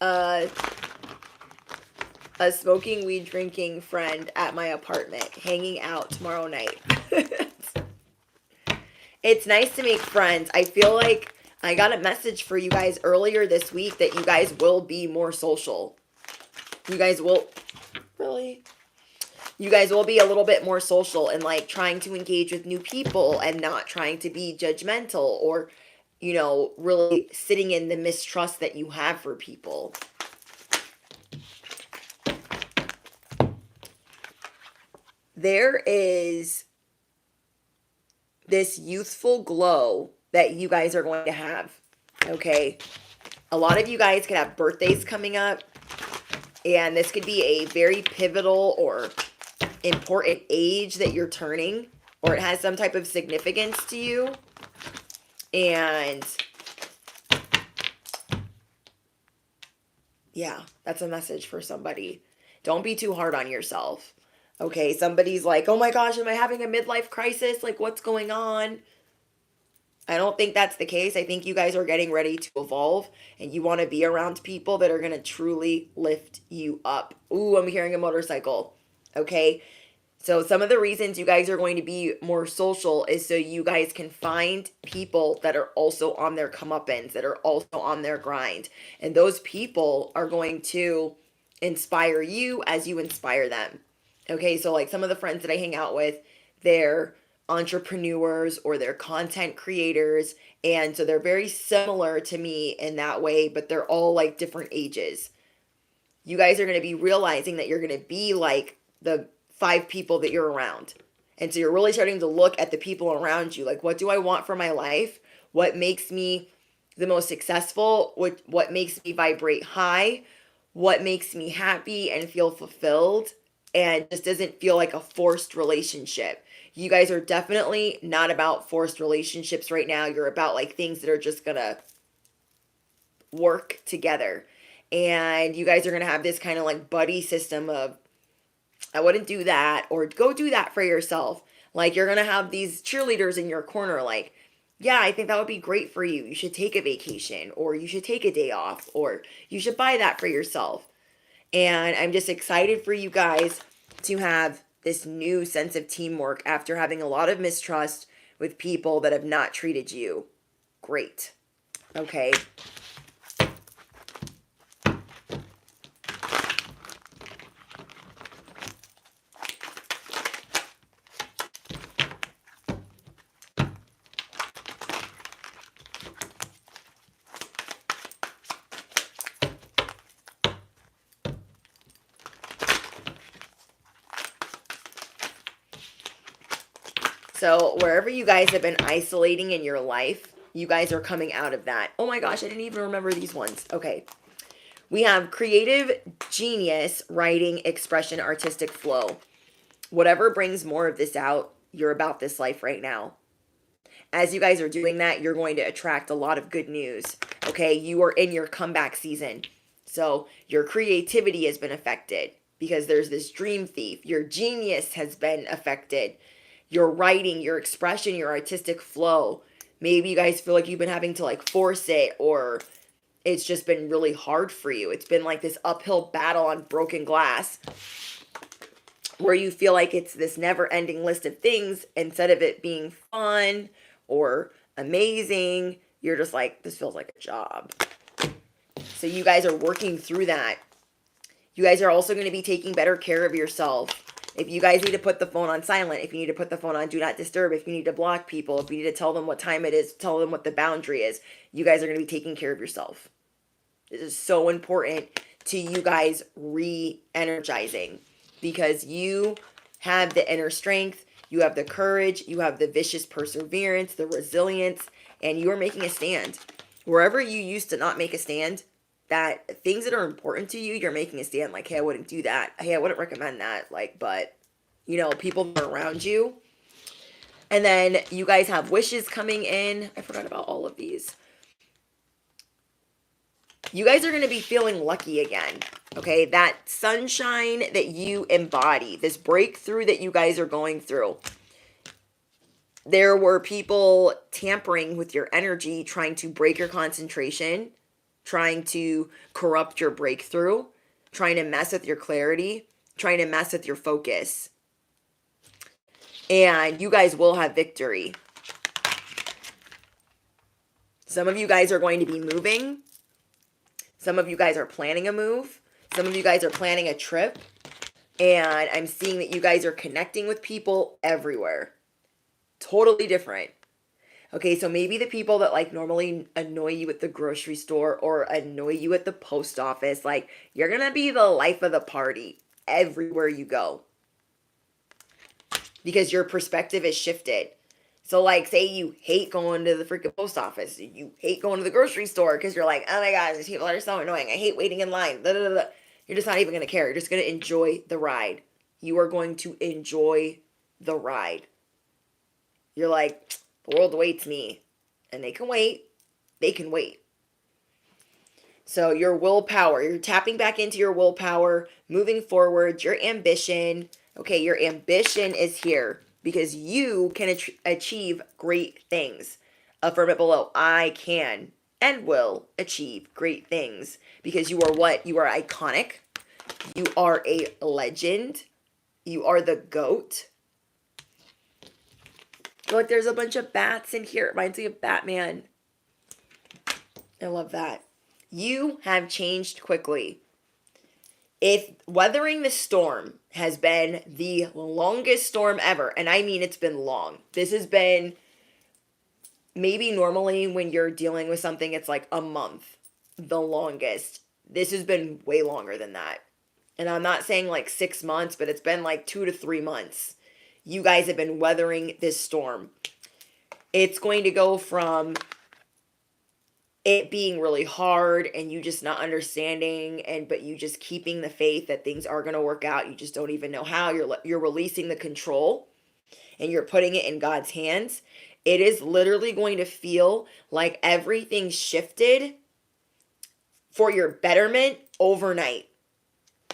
a smoking weed drinking friend at my apartment, hanging out tomorrow night. It's nice to make friends. I feel like I got a message for you guys earlier this week that you guys will be more social. You guys will, really? You guys will be a little bit more social and like trying to engage with new people and not trying to be judgmental or, you know, really sitting in the mistrust that you have for people. There is this youthful glow that you guys are going to have, okay? A lot of you guys could have birthdays coming up, and this could be a very pivotal or important age that you're turning, or it has some type of significance to you. And yeah, that's a message for somebody. Don't be too hard on yourself. Okay, somebody's like, oh my gosh, am I having a midlife crisis? Like, what's going on? I don't think that's the case. I think you guys are getting ready to evolve, and you want to be around people that are going to truly lift you up. Ooh, I'm hearing a motorcycle. Okay, so some of the reasons you guys are going to be more social is so you guys can find people that are also on their comeuppance, that are also on their grind. And those people are going to inspire you as you inspire them. Okay, so like some of the friends that I hang out with, they're entrepreneurs or they're content creators. And so they're very similar to me in that way, but they're all like different ages. You guys are going to be realizing that you're going to be like the 5 people that you're around. And so you're really starting to look at the people around you. Like, what do I want for my life? What makes me the most successful? What makes me vibrate high? What makes me happy and feel fulfilled? And just doesn't feel like a forced relationship. You guys are definitely not about forced relationships right now. You're about like things that are just going to work together. And you guys are going to have this kind of like buddy system of, I wouldn't do that, or go do that for yourself. Like, you're going to have these cheerleaders in your corner like, yeah, I think that would be great for you. You should take a vacation, or you should take a day off, or you should buy that for yourself. And I'm just excited for you guys to have this new sense of teamwork after having a lot of mistrust with people that have not treated you great. Okay. So wherever you guys have been isolating in your life, you guys are coming out of that. Oh my gosh, I didn't even remember these ones. Okay. We have creative genius, writing, expression, artistic flow. Whatever brings more of this out, you're about this life right now. As you guys are doing that, you're going to attract a lot of good news. Okay, you are in your comeback season. So your creativity has been affected because there's this dream thief. Your genius has been affected. Your writing, your expression, your artistic flow. Maybe you guys feel like you've been having to like force it, or it's just been really hard for you. It's been like this uphill battle on broken glass where you feel like it's this never ending list of things. Instead of it being fun or amazing, you're just like, this feels like a job. So you guys are working through that. You guys are also going to be taking better care of yourself. If you guys need to put the phone on silent, if you need to put the phone on do not disturb, if you need to block people, if you need to tell them what time it is, tell them what the boundary is, you guys are going to be taking care of yourself. This is so important to you guys re-energizing, because you have the inner strength, you have the courage, you have the vicious perseverance, the resilience, and you are making a stand. Wherever you used to not make a stand, that things that are important to you, you're making a stand. Like, hey, I wouldn't do that. Hey, I wouldn't recommend that. Like, but, people that are around you. And then you guys have wishes coming in. I forgot about all of these. You guys are going to be feeling lucky again. Okay, that sunshine that you embody, this breakthrough that you guys are going through. There were people tampering with your energy, trying to break your concentration, trying to corrupt your breakthrough, trying to mess with your clarity, trying to mess with your focus. And you guys will have victory. Some of you guys are going to be moving. Some of you guys are planning a move. Some of you guys are planning a trip. And I'm seeing that you guys are connecting with people everywhere. Totally different. Okay, so maybe the people that like normally annoy you at the grocery store or annoy you at the post office, like you're going to be the life of the party everywhere you go. Because your perspective is shifted. So like say you hate going to the freaking post office. You hate going to the grocery store because you're like, oh my gosh, these people are so annoying. I hate waiting in line. Blah, blah, blah. You're just not even going to care. You're just going to enjoy the ride. You are going to enjoy the ride. You're like, the world awaits me. And they can wait. They can wait. So your willpower, you're tapping back into your willpower, moving forward, your ambition. Okay, your ambition is here because you can achieve great things. Affirm it below. I can and will achieve great things because you are what? You are iconic. You are a legend. You are the GOAT. Look, there's a bunch of bats in here. It reminds me of Batman. I love that. You have changed quickly. If weathering the storm has been the longest storm ever, and I mean it's been long. This has been, maybe normally when you're dealing with something, it's like a month, the longest. This has been way longer than that. And I'm not saying like 6 months, but it's been like 2 to 3 months. You guys have been weathering this storm. It's going to go from it being really hard and you just not understanding but you just keeping the faith that things are going to work out. You just don't even know how. You're releasing the control and you're putting it in God's hands. It is literally going to feel like everything shifted for your betterment overnight.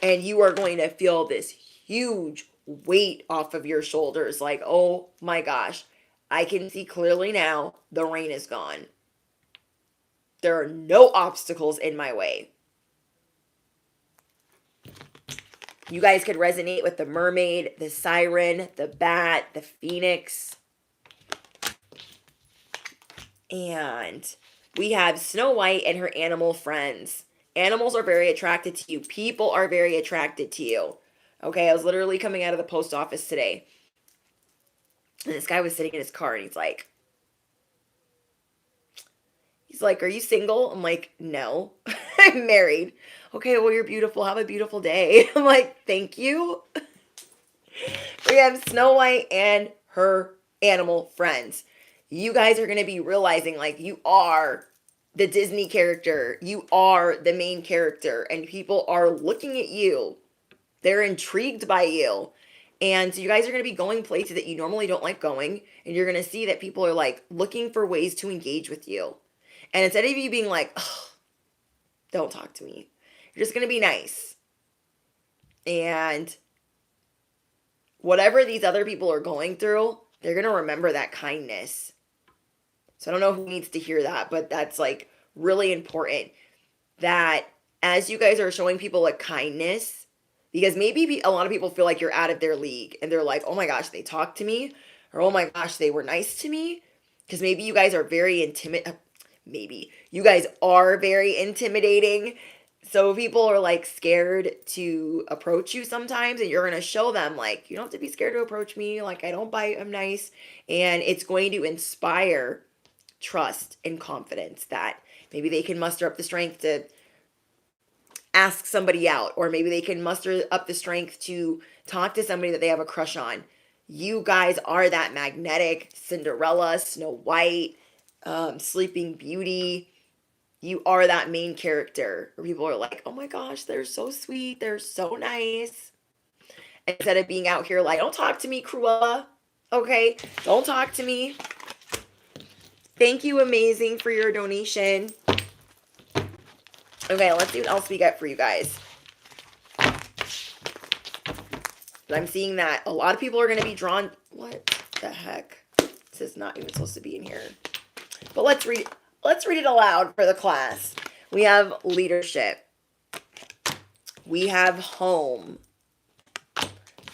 And you are going to feel this huge weight off of your shoulders. Like, oh my gosh, I can see clearly now the rain is gone. There are no obstacles in my way. You guys could resonate with the mermaid, the siren, the bat, the phoenix. And we have Snow White and her animal friends. Animals are very attracted to you. People are very attracted to you. Okay, I was literally coming out of the post office today. And this guy was sitting in his car and he's like, are you single? I'm like, no, I'm married. Okay, well, you're beautiful. Have a beautiful day. I'm like, thank you. We have Snow White and her animal friends. You guys are going to be realizing like you are the Disney character. You are the main character and people are looking at you. They're intrigued by you. And so you guys are going to be going places that you normally don't like going. And you're going to see that people are like looking for ways to engage with you. And instead of you being like, oh, don't talk to me, you're just going to be nice. And whatever these other people are going through, they're going to remember that kindness. So I don't know who needs to hear that, but that's like really important that as you guys are showing people a kindness, because maybe a lot of people feel like you're out of their league and they're like, oh my gosh, they talked to me, or oh my gosh, they were nice to me. Because maybe you guys are very maybe you guys are very intimidating. So people are like scared to approach you sometimes, and you're going to show them like, you don't have to be scared to approach me. Like, I don't bite, I'm nice. And it's going to inspire trust and confidence that maybe they can muster up the strength to ask somebody out, or maybe they can muster up the strength to talk to somebody that they have a crush on. You guys are that magnetic Cinderella, Snow White, Sleeping Beauty. You are that main character where people are like, oh my gosh, they're so sweet, they're so nice. Instead of being out here like, don't talk to me, Cruella. Okay, don't talk to me. Thank you, Amazing, for your donation. Okay, let's see what else we get for you guys. But I'm seeing that a lot of people are going to be drawn. What the heck? This is not even supposed to be in here. But let's read it aloud for the class. We have leadership. We have home.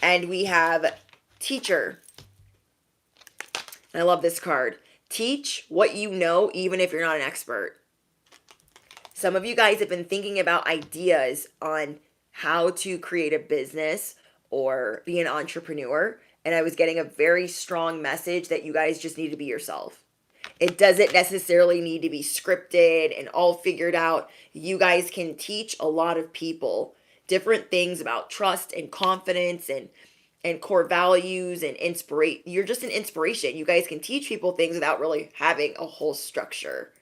And we have teacher. And I love this card. Teach what you know, even if you're not an expert. Some of you guys have been thinking about ideas on how to create a business or be an entrepreneur. And I was getting a very strong message that you guys just need to be yourself. It doesn't necessarily need to be scripted and all figured out. You guys can teach a lot of people different things about trust and confidence and core values and inspirate. You're just an inspiration. You guys can teach people things without really having a whole structure.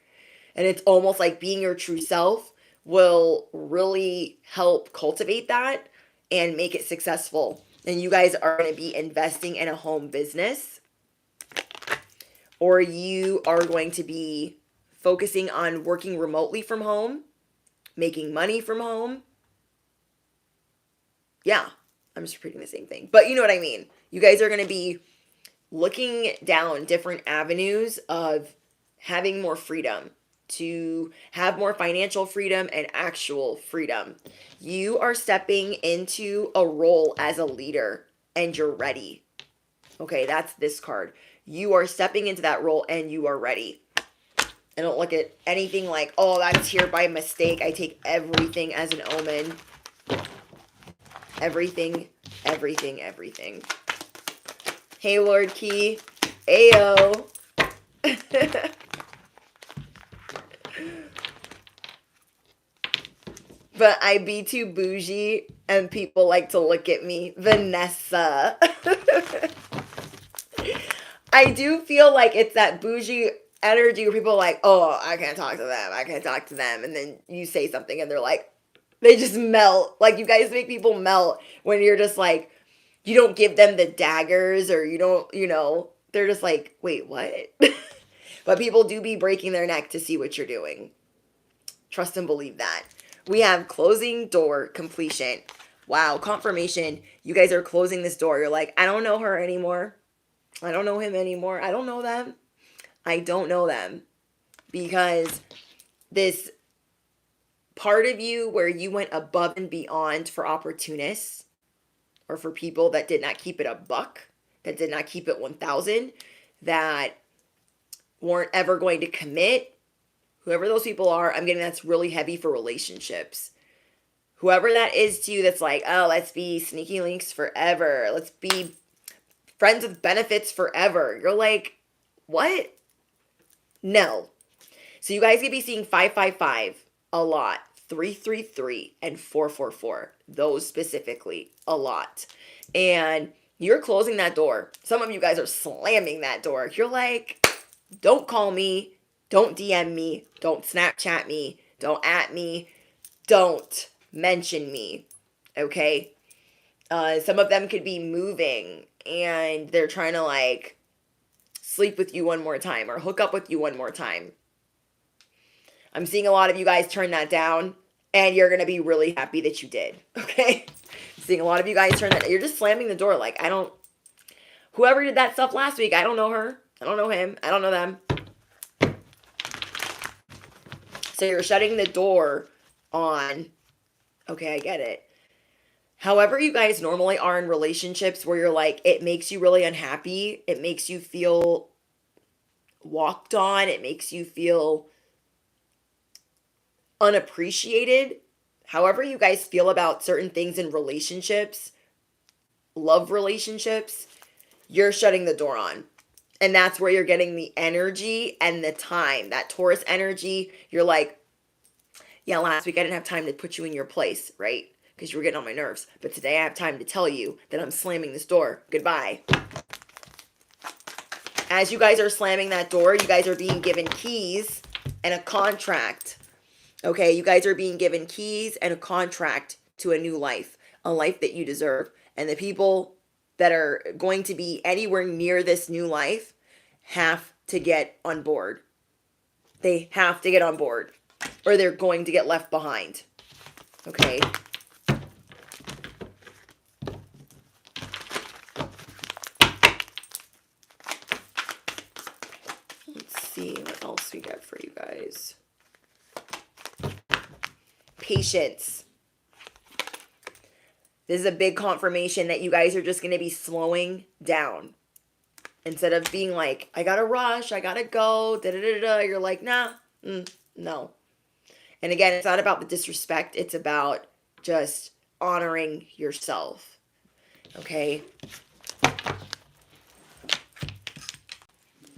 And it's almost like being your true self will really help cultivate that and make it successful. And you guys are going to be investing in a home business, or you are going to be focusing on working remotely from home, making money from home. Yeah, I'm just repeating the same thing. But you know what I mean. You guys are going to be looking down different avenues of having more freedom, to have more financial freedom and actual freedom. You are stepping into a role as a leader and you're ready. Okay, that's this card. You are stepping into that role and you are ready. I don't look at anything like, oh, that's here by mistake. I take everything as an omen. Everything, everything, everything. Hey, Lord Key. Ayo. But I be too bougie and people like to look at me. Vanessa. I do feel like it's that bougie energy where people are like, oh, I can't talk to them. I can't talk to them. And then you say something and they're like, they just melt. Like, you guys make people melt when you're just like, you don't give them the daggers, or you don't, they're just like, wait, what? But people do be breaking their neck to see what you're doing. Trust and believe that. We have closing door completion. Wow, confirmation. You guys are closing this door. You're like, I don't know her anymore. I don't know him anymore. I don't know them. I don't know them. Because this part of you where you went above and beyond for opportunists, or for people that did not keep it a buck, that did not keep it 1,000, that weren't ever going to commit. Whoever those people are, I'm getting that's really heavy for relationships. Whoever that is to you that's like, oh, let's be sneaky links forever. Let's be friends with benefits forever. You're like, what? No. So you guys could be seeing 555 a lot. 333 and 444. Those specifically a lot. And you're closing that door. Some of you guys are slamming that door. You're like, don't call me. Don't DM me. Don't Snapchat me. Don't at me. Don't mention me. Okay? Some of them could be moving and they're trying to like sleep with you one more time or hook up with you one more time. I'm seeing a lot of you guys turn that down and you're going to be really happy that you did. Okay? I'm seeing a lot of you guys turn that. You're just slamming the door like, whoever did that stuff last week, I don't know her. I don't know him. I don't know them. So you're shutting the door on, okay, I get it. However you guys normally are in relationships where you're like, it makes you really unhappy. It makes you feel walked on. It makes you feel unappreciated. However you guys feel about certain things in relationships, love relationships, you're shutting the door on. And that's where you're getting the energy and the time. That Taurus energy, you're like, yeah, last week I didn't have time to put you in your place, right? Because you were getting on my nerves. But today I have time to tell you that I'm slamming this door. Goodbye. As you guys are slamming that door, you guys are being given keys and a contract. Okay, you guys are being given keys and a contract to a new life, a life that you deserve. And the people that are going to be anywhere near this new life have to get on board. They have to get on board, or they're going to get left behind. Okay. Let's see what else we got for you guys. Patience. This is a big confirmation that you guys are just going to be slowing down. Instead of being like, I gotta rush, I gotta go, da-da-da-da, you're like, nah, no. And again, it's not about the disrespect. It's about just honoring yourself. Okay?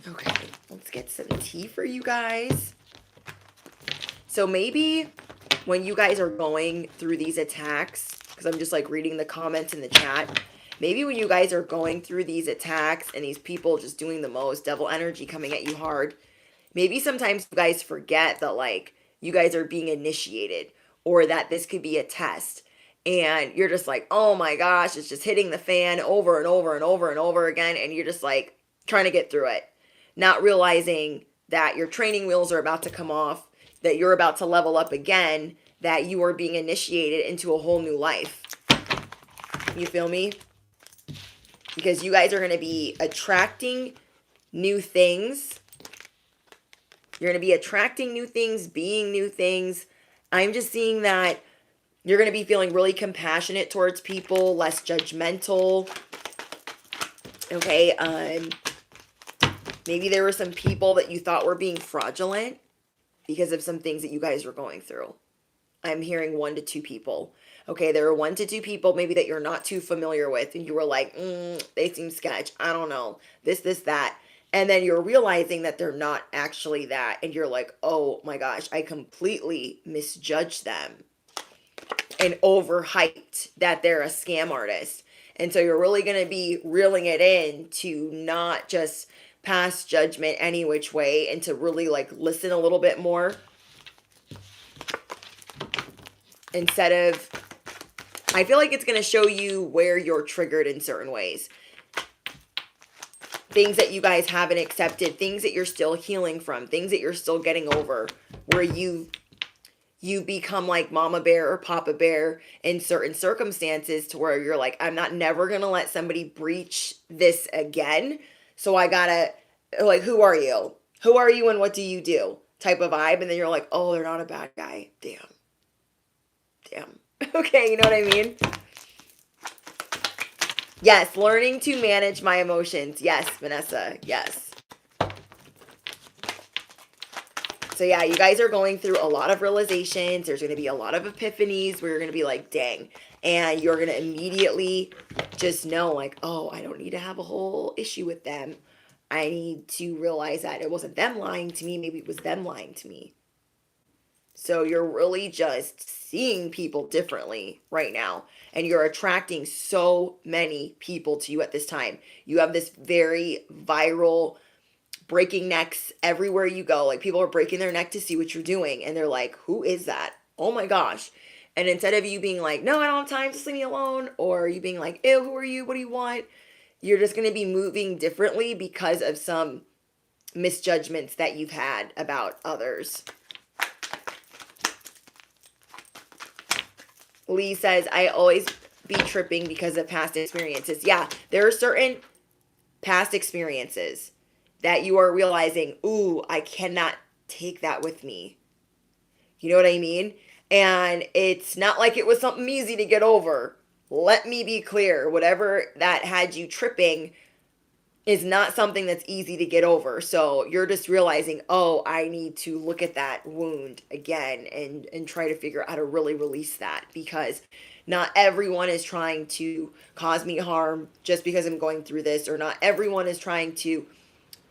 Okay, let's get some tea for you guys. So maybe when you guys are going through these attacks, because I'm just like reading the comments in the chat, maybe when you guys are going through these attacks and these people just doing the most, devil energy coming at you hard, maybe sometimes you guys forget that like you guys are being initiated, or that this could be a test. And you're just like, oh my gosh, it's just hitting the fan over and over and over and over again. And you're just like trying to get through it, not realizing that your training wheels are about to come off, that you're about to level up again, that you are being initiated into a whole new life. You feel me? Because you guys are going to be attracting new things. You're going to be attracting new things, being new things. I'm just seeing that you're going to be feeling really compassionate towards people, less judgmental. Okay, maybe there were some people that you thought were being fraudulent because of some things that you guys were going through. I'm hearing 1 to 2 people. Okay, there are 1 to 2 people maybe that you're not too familiar with, and you were like, they seem sketch. I don't know. This, that. And then you're realizing that they're not actually that. And you're like, oh my gosh, I completely misjudged them and overhyped that they're a scam artist. And so you're really going to be reeling it in to not just pass judgment any which way, and to really like listen a little bit more. Instead of, I feel like it's going to show you where you're triggered in certain ways. Things that you guys haven't accepted, things that you're still healing from, things that you're still getting over, where you become like mama bear or papa bear in certain circumstances, to where you're like, I'm never going to let somebody breach this again. So I gotta, like, who are you? Who are you and what do you do? Type of vibe. And then you're like, oh, they're not a bad guy. Damn. Okay, you know what I mean? Yes, learning to manage my emotions. Yes, Vanessa, yes. So yeah, you guys are going through a lot of realizations. There's going to be a lot of epiphanies where you're going to be like, dang. And you're going to immediately just know like, oh, I don't need to have a whole issue with them. I need to realize that it wasn't them lying to me. Maybe it was them lying to me. So you're really just seeing people differently right now. And you're attracting so many people to you at this time. You have this very viral breaking necks everywhere you go. Like, people are breaking their neck to see what you're doing. And they're like, who is that? Oh my gosh. And instead of you being like, no, I don't have time, just leave me alone. Or you being like, ew, who are you? What do you want? You're just going to be moving differently because of some misjudgments that you've had about others. Lee says, I always be tripping because of past experiences. Yeah, there are certain past experiences that you are realizing, ooh, I cannot take that with me. You know what I mean? And it's not like it was something easy to get over. Let me be clear. Whatever that had you tripping is not something that's easy to get over. So you're just realizing, oh, I need to look at that wound again and try to figure out how to really release that, because not everyone is trying to cause me harm just because I'm going through this, or not everyone is trying to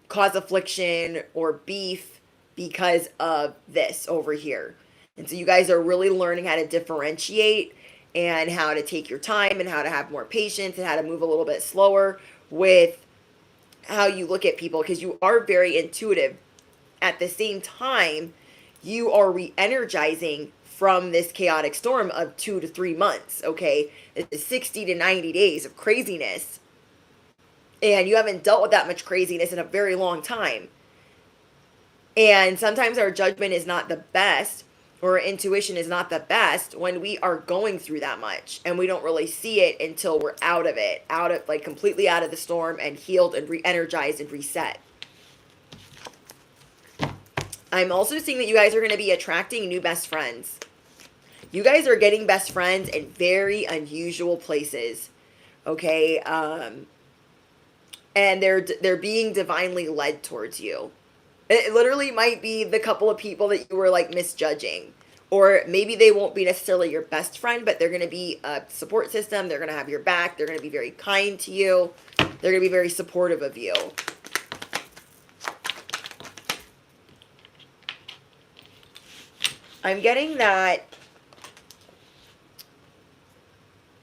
cause affliction or beef because of this over here. And so you guys are really learning how to differentiate and how to take your time and how to have more patience and how to move a little bit slower with how you look at people, because you are very intuitive. At the same time, you are re-energizing from this chaotic storm of 2 to 3 months, okay? It's 60 to 90 days of craziness. And you haven't dealt with that much craziness in a very long time. And sometimes our judgment is not the best, or our intuition is not the best when we are going through that much. And we don't really see it until we're out of it, like completely out of the storm and healed and re-energized and reset. I'm also seeing that you guys are going to be attracting new best friends. You guys are getting best friends in very unusual places. Okay? And they're being divinely led towards you. It literally might be the couple of people that you were like misjudging. Or maybe they won't be necessarily your best friend, but they're going to be a support system. They're going to have your back. They're going to be very kind to you. They're going to be very supportive of you. I'm getting that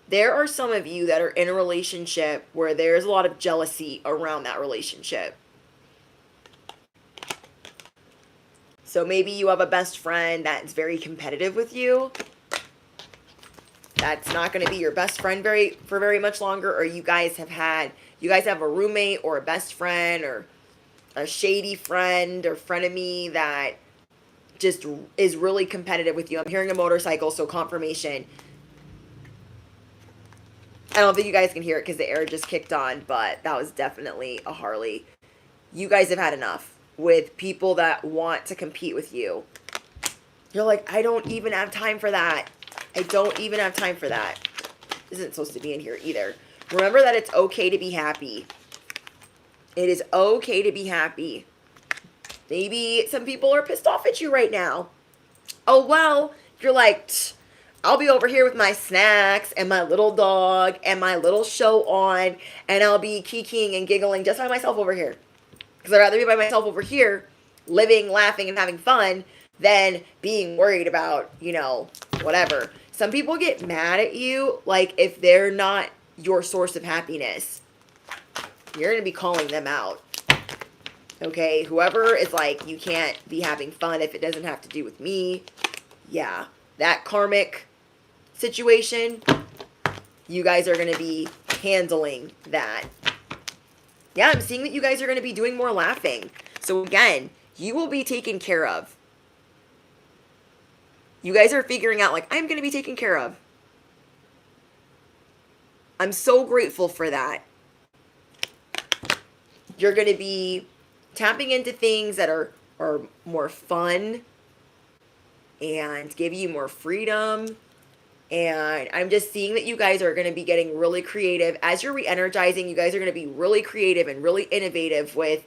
there are some of you that are in a relationship where there's a lot of jealousy around that relationship. So maybe you have a best friend that's very competitive with you. That's not going to be your best friend for very much longer. Or you guys have a roommate or a best friend or a shady friend or frenemy that just is really competitive with you. I'm hearing a motorcycle, so confirmation. I don't think you guys can hear it because the air just kicked on, but that was definitely a Harley. You guys have had enough with people that want to compete with you. You're like, I don't even have time for that. I don't even have time for that. This isn't supposed to be in here either. Remember that it's okay to be happy. It is okay to be happy. Maybe some people are pissed off at you right now. Oh, well, you're like, I'll be over here with my snacks and my little dog and my little show on, and I'll be kikiing and giggling just by myself over here. Because I'd rather be by myself over here, living, laughing, and having fun, than being worried about, whatever. Some people get mad at you, like, if they're not your source of happiness. You're going to be calling them out. Okay? Whoever is like, you can't be having fun if it doesn't have to do with me. Yeah. That karmic situation, you guys are going to be handling that. Yeah, I'm seeing that you guys are going to be doing more laughing. So again, you will be taken care of. You guys are figuring out, like, I'm going to be taken care of. I'm so grateful for that. You're going to be tapping into things that are more fun and give you more freedom. And I'm just seeing that you guys are going to be getting really creative. As you're re-energizing, you guys are going to be really creative and really innovative with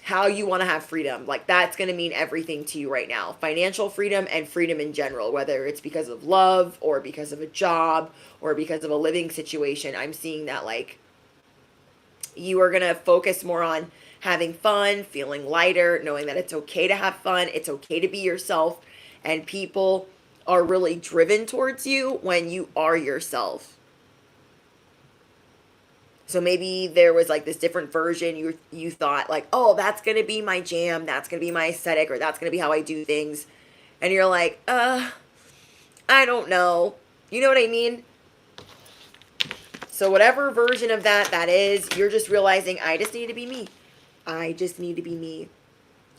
how you want to have freedom. Like, that's going to mean everything to you right now. Financial freedom and freedom in general, whether it's because of love or because of a job or because of a living situation. I'm seeing that, like, you are going to focus more on having fun, feeling lighter, knowing that it's okay to have fun. It's okay to be yourself. And people are really driven towards you when you are yourself. So maybe there was like this different version you thought like, oh, that's going to be my jam, that's going to be my aesthetic, or that's going to be how I do things. And you're like, I don't know. You know what I mean? So whatever version of that is, you're just realizing, I just need to be me. I just need to be me.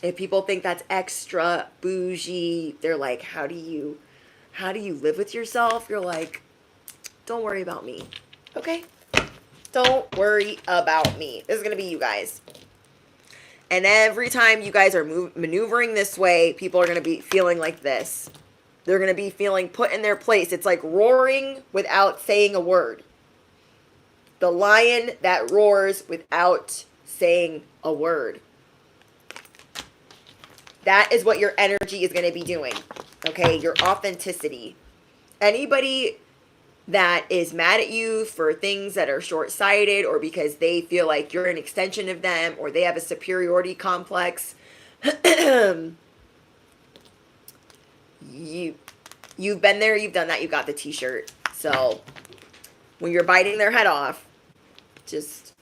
If people think that's extra bougie, they're like, how do you live with yourself? You're like, don't worry about me. Okay? Don't worry about me. This is going to be you guys. And every time you guys are maneuvering this way, people are going to be feeling like this. They're going to be feeling put in their place. It's like roaring without saying a word. The lion that roars without saying a word. That is what your energy is going to be doing. Okay? Your authenticity. Anybody that is mad at you for things that are short-sighted, or because they feel like you're an extension of them, or they have a superiority complex, you've been there, you've done that, you got the t-shirt. So when you're biting their head off, just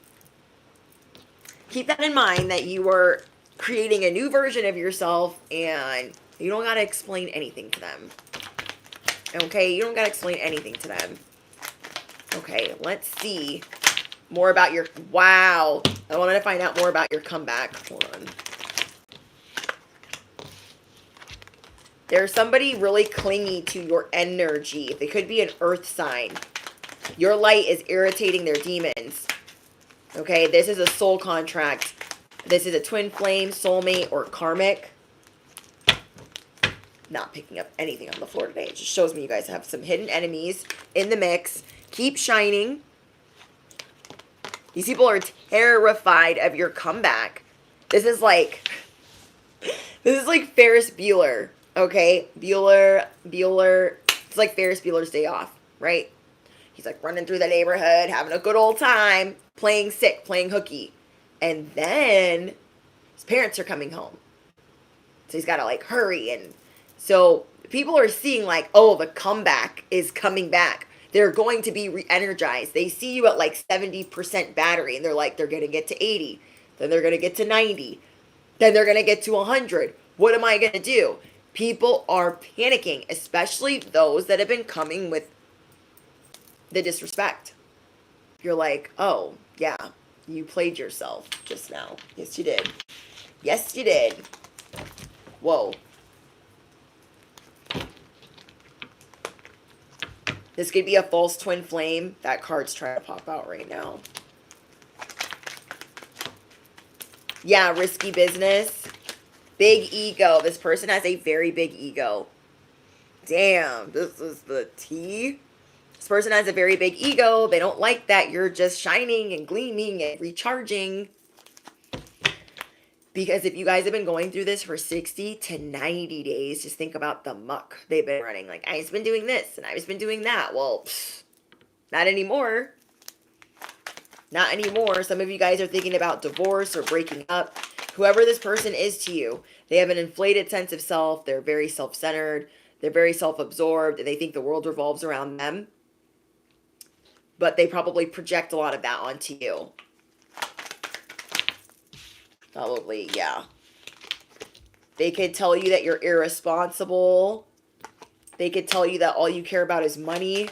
keep that in mind, that you are creating a new version of yourself, and you don't got to explain anything to them. Okay, you don't got to explain anything to them. Okay, let's see more about your, wow. I wanted to find out more about your comeback. Hold on. There's somebody really clingy to your energy. They could be an earth sign. Your light is irritating their demons. Okay, this is a soul contract. This is a twin flame, soulmate, or karmic. Not picking up anything on the floor today. It just shows me you guys have some hidden enemies in the mix. Keep shining. These people are terrified of your comeback. This is like Ferris Bueller. Okay, Bueller. It's like Ferris Bueller's Day Off, right? He's like running through the neighborhood, having a good old time, playing sick, playing hooky. And then his parents are coming home. So he's got to like hurry. And so people are seeing like, oh, the comeback is coming back. They're going to be re-energized. They see you at like 70% battery, and they're like, they're going to get to 80. Then they're going to get to 90. Then they're going to get to 100. What am I going to do? People are panicking, especially those that have been coming with the disrespect. You're like, oh, yeah, you played yourself just now. Yes, you did. Yes, you did. Whoa. This could be a false twin flame. That card's trying to pop out right now. Yeah, risky business. Big ego. This person has a very big ego. Damn, this is the tea. This person has a very big ego. They don't like that you're just shining and gleaming and recharging. Because if you guys have been going through this for 60 to 90 days, just think about the muck they've been running. Like, I've just been doing this and I've just been doing that. Well, not anymore. Not anymore. Some of you guys are thinking about divorce or breaking up. Whoever this person is to you, they have an inflated sense of self. They're very self-centered. They're very self-absorbed. They think the world revolves around them. But they probably project a lot of that onto you. Probably, yeah. They could tell you that you're irresponsible. They could tell you that all you care about is money.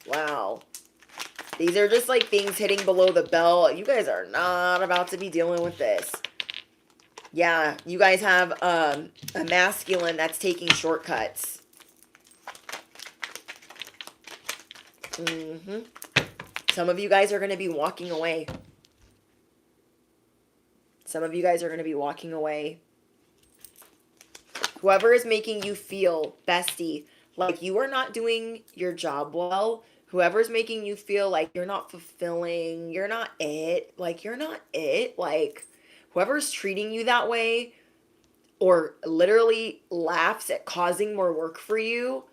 Wow. These are just like things hitting below the belt. You guys are not about to be dealing with this. Yeah, you guys have a masculine that's taking shortcuts. Some of you guys are going to be walking away. Some of you guys are going to be walking away. Whoever is making you feel, bestie, like you are not doing your job well, whoever's making you feel like you're not fulfilling, you're not it, like you're not it, like whoever's treating you that way or literally laughs at causing more work for you,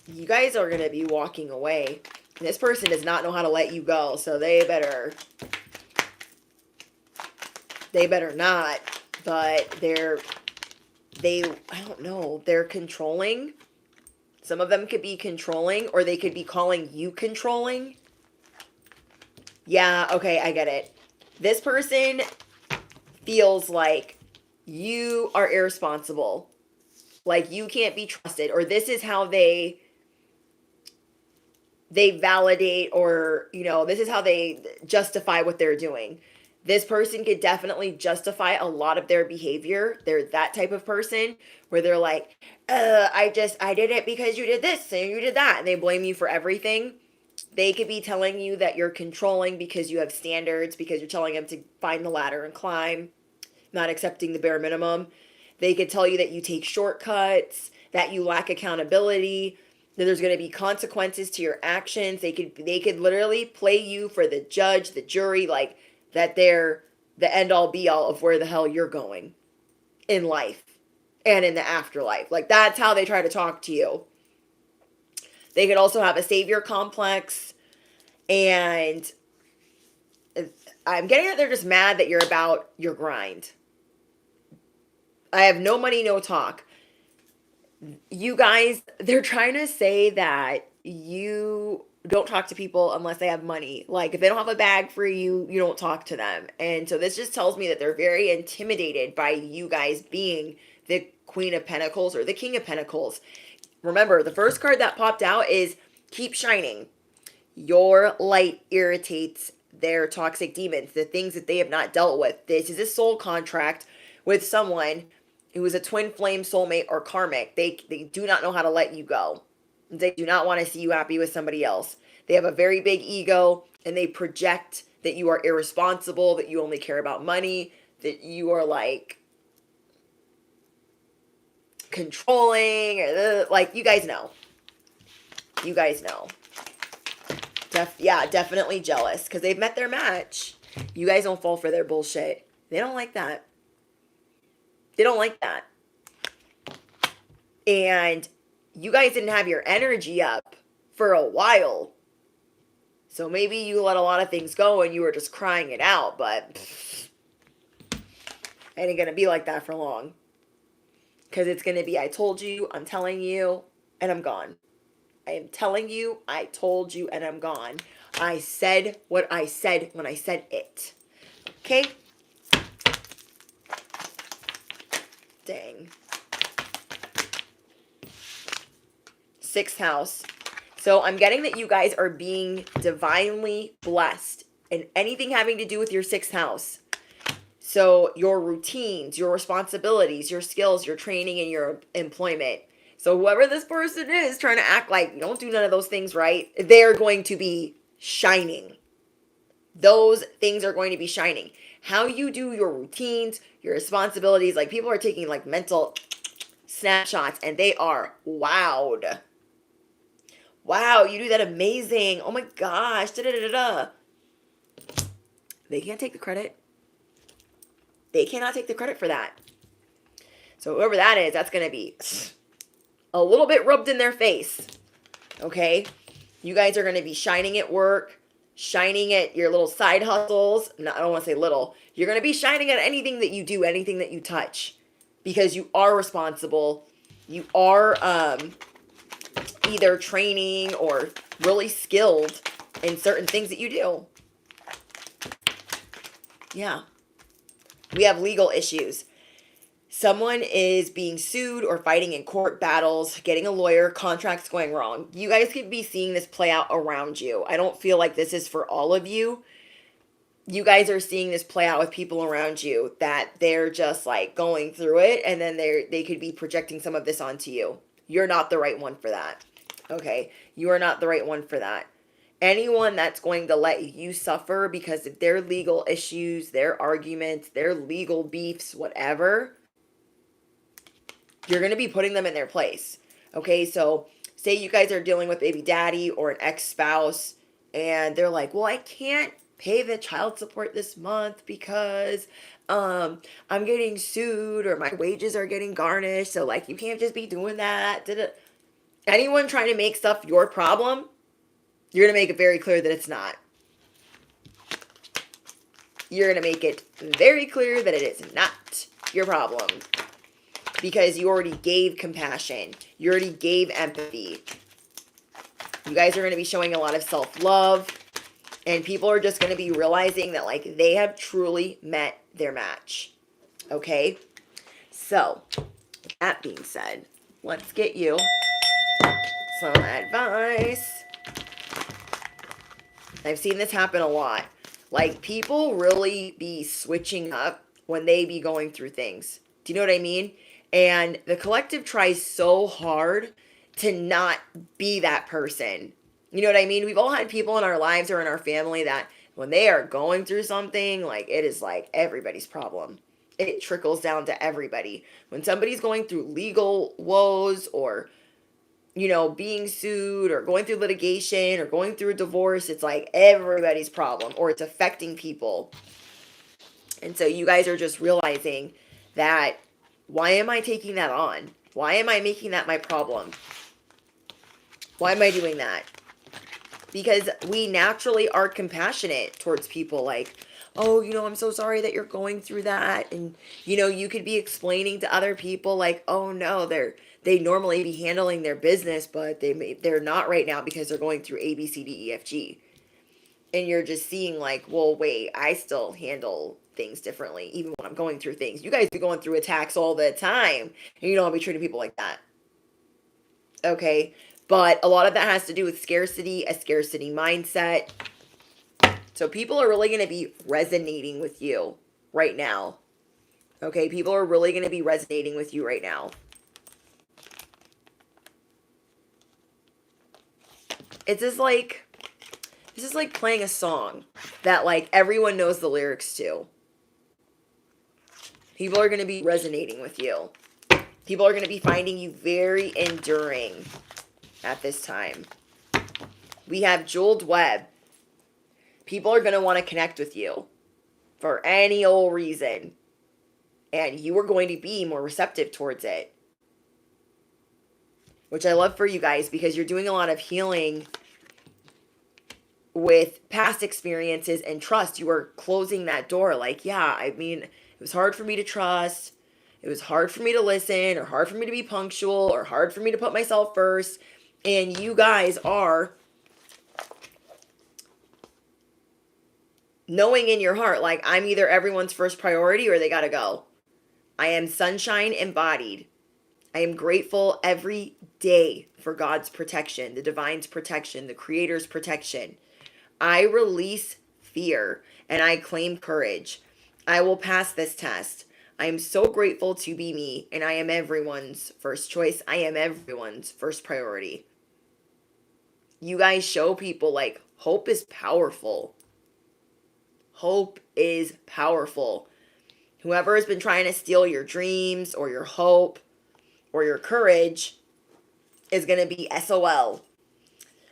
you guys are going to be walking away. And this person does not know how to let you go, so they better not. But I don't know, they're controlling. Some of them could be controlling, or they could be calling you controlling. Yeah, okay, I get it. This person feels like you are irresponsible. Like you can't be trusted, or this is how they validate, or, you know, this is how they justify what they're doing. This person could definitely justify a lot of their behavior. They're that type of person where they're like, I did it because you did this and you did that. And they blame you for everything. They could be telling you that you're controlling because you have standards, because you're telling them to find the ladder and climb, not accepting the bare minimum. They could tell you that you take shortcuts, that you lack accountability, that there's going to be consequences to your actions. They could literally play you for the judge, the jury, like that they're the end all be all of where the hell you're going in life and in the afterlife. Like that's how they try to talk to you. They could also have a savior complex, and I'm getting that they're just mad that you're about your grind. I have no money, no talk. You guys, they're trying to say that you don't talk to people unless they have money. Like if they don't have a bag for you, you don't talk to them. And so this just tells me that they're very intimidated by you guys being the Queen of Pentacles or the King of Pentacles. Remember, the first card that popped out is keep shining. Your light irritates their toxic demons, the things that they have not dealt with. This is a soul contract with someone who is a twin flame soulmate or karmic. They do not know how to let you go. They do not want to see you happy with somebody else. They have a very big ego and they project that you are irresponsible, that you only care about money, that you are like controlling, or like you guys know. You guys know. Definitely jealous because they've met their match. You guys don't fall for their bullshit. They don't like that. They don't like that. And you guys didn't have your energy up for a while. So maybe you let a lot of things go and you were just crying it out, but it ain't going to be like that for long. Because it's going to be, I told you, I'm telling you, and I'm gone. I am telling you, I told you, and I'm gone. I said what I said when I said it. Okay? Dang. 6th house. So I'm getting that you guys are being divinely blessed in anything having to do with your 6th house. So your routines, your responsibilities, your skills, your training, and your employment. So whoever this person is trying to act like you don't do none of those things right, they're going to be shining. Those things are going to be shining. How you do your routines, your responsibilities, like people are taking like mental snapshots and they are wowed. Wow, you do that amazing. Oh my gosh. Da-da-da-da-da. They can't take the credit. They cannot take the credit for that. So whoever that is, that's going to be a little bit rubbed in their face. Okay? You guys are going to be shining at work, shining at your little side hustles. No, I don't want to say little. You're going to be shining at anything that you do, anything that you touch. Because you are responsible. You are either training or really skilled in certain things that you do. Yeah. We have legal issues. Someone is being sued or fighting in court battles, getting a lawyer, contracts going wrong. You guys could be seeing this play out around you. I don't feel like this is for all of you. You guys are seeing this play out with people around you that they're just like going through it and then they could be projecting some of this onto you. You're not the right one for that. Okay? You are not the right one for that. Anyone that's going to let you suffer because of their legal issues, their arguments, their legal beefs, whatever, you're going to be putting them in their place. Okay, so say you guys are dealing with baby daddy or an ex-spouse and they're like, well, I can't pay the child support this month because I'm getting sued or my wages are getting garnished. So like, you can't just be doing that. Anyone trying to make stuff your problem, you're going to make it very clear that it's not. You're going to make it very clear that it is not your problem. Because you already gave compassion. You already gave empathy. You guys are going to be showing a lot of self-love. And people are just going to be realizing that, like, they have truly met their match. Okay? So, that being said, let's get you some advice. I've seen this happen a lot. Like, people really be switching up when they be going through things. Do you know what I mean? And the collective tries so hard to not be that person. You know what I mean? We've all had people in our lives or in our family that when they are going through something, like it is like everybody's problem. It trickles down to everybody. When somebody's going through legal woes or, you know, being sued or going through litigation or going through a divorce, it's like everybody's problem or it's affecting people. And so you guys are just realizing that, why am I taking that on? Why am I making that my problem? Why am I doing that? because we naturally are compassionate towards people. Like, oh, I'm so sorry that you're going through that. And, you could be explaining to other people like, oh no, they normally be handling their business, but they're not right now because they're going through A, B, C, D, E, F, G. And you're just seeing like, well, wait, I still handle things differently, even when I'm going through things. You guys be going through attacks all the time, and I'll be treating people like that. Okay? But a lot of that has to do with scarcity, a scarcity mindset. So people are really going to be resonating with you right now. Okay? People are really going to be resonating with you right now. It's just like, this is like playing a song that like everyone knows the lyrics to. People are going to be resonating with you. People are going to be finding you very enduring at this time. We have jeweled web. People are going to want to connect with you for any old reason. And you are going to be more receptive towards it. Which I love for you guys because you're doing a lot of healing with past experiences and trust. You are closing that door. Like, yeah, I mean, it was hard for me to trust. It was hard for me to listen, or hard for me to be punctual, or hard for me to put myself first. And you guys are knowing in your heart, like, I'm either everyone's first priority or they gotta go. I am sunshine embodied. I am grateful every day for God's protection, the divine's protection, the creator's protection. I release fear and I claim courage. I will pass this test. I am so grateful to be me, and I am everyone's first choice. I am everyone's first priority. You guys show people like hope is powerful. Hope is powerful. Whoever has been trying to steal your dreams or your hope or your courage is going to be SOL.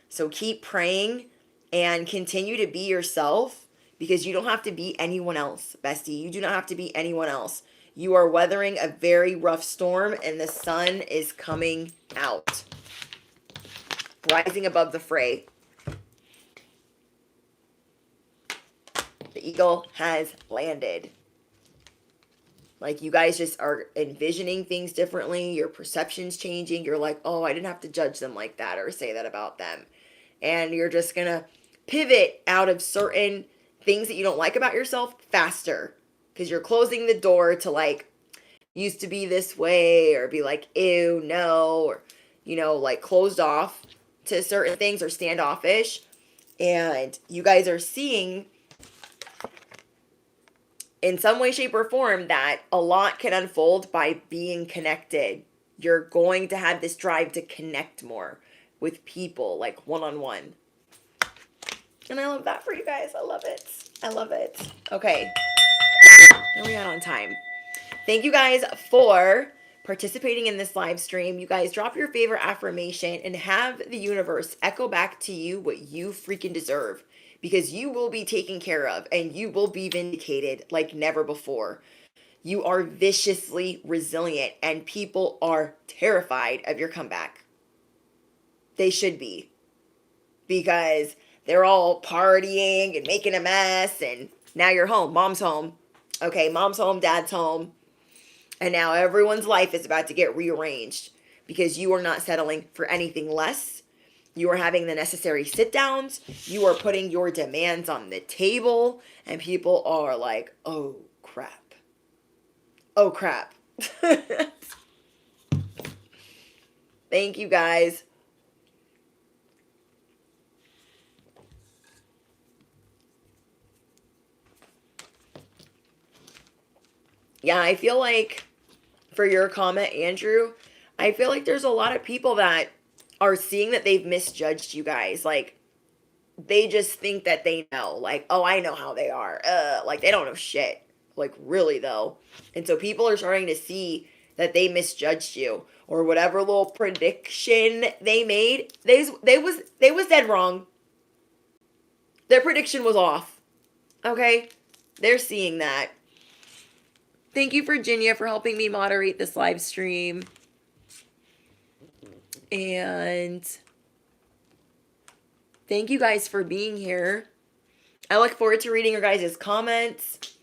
So keep praying and continue to be yourself, because you don't have to be anyone else, bestie. You do not have to be anyone else. You are weathering a very rough storm, and the sun is coming out, rising above the fray. The eagle has landed. Like, you guys just are envisioning things differently. Your perception's changing. You're like, oh, I didn't have to judge them like that or say that about them. And you're just going to pivot out of certain things that you don't like about yourself faster, because you're closing the door to like, used to be this way, or be like, ew, no, or, like closed off to certain things or standoffish. And you guys are seeing in some way, shape, or form that a lot can unfold by being connected. You're going to have this drive to connect more with people, like one-on-one. And I love that for you guys. I love it. I love it. Okay. Where are we at on time? Thank you guys for participating in this live stream. You guys drop your favorite affirmation and have the universe echo back to you what you freaking deserve, because you will be taken care of and you will be vindicated like never before. You are viciously resilient and people are terrified of your comeback. They should be, because they're all partying and making a mess, and now you're home. Mom's home. Okay, mom's home, dad's home. And now everyone's life is about to get rearranged because you are not settling for anything less. You are having the necessary sit downs. You are putting your demands on the table. And people are like, oh, crap. Oh, crap. Thank you, guys. Yeah, I feel like for your comment, Andrew, I feel like there's a lot of people that are seeing that they've misjudged you guys. Like, they just think that they know. Like, oh, I know how they are. Like, they don't know shit. Like, really, though. And so people are starting to see that they misjudged you, or whatever little prediction they made. They was dead wrong. Their prediction was off. Okay? They're seeing that. Thank you, Virginia, for helping me moderate this live stream. And Thank you guys for being here. I look forward to reading your guys' comments.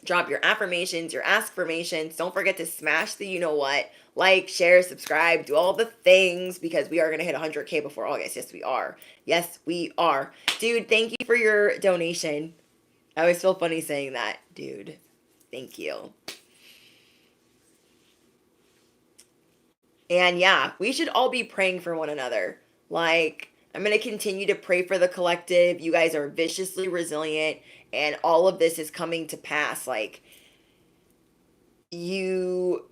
Drop your affirmations, your askformations. Don't forget to smash the you know what. Like, share, subscribe, do all the things because we are going to hit 100K before August. Yes, we are. Yes, we are. Dude, thank you for your donation. I always feel funny saying that. Dude, thank you. And yeah, we should all be praying for one another. Like, I'm going to continue to pray for the collective. You guys are viciously resilient, and all of this is coming to pass. Like, you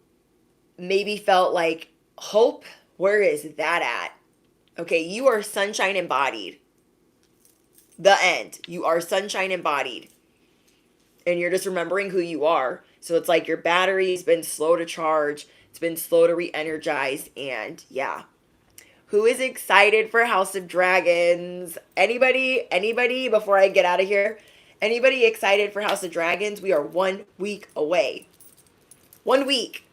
maybe felt like hope. Where is that at? Okay, you are sunshine embodied. The end. You are sunshine embodied. And you're just remembering who you are. So it's like your battery's been slow to charge, it's been slow to re energize, and yeah. Who is excited for House of Dragons? Anybody before I get out of here? Anybody excited for House of Dragons? We are 1 week away. 1 week.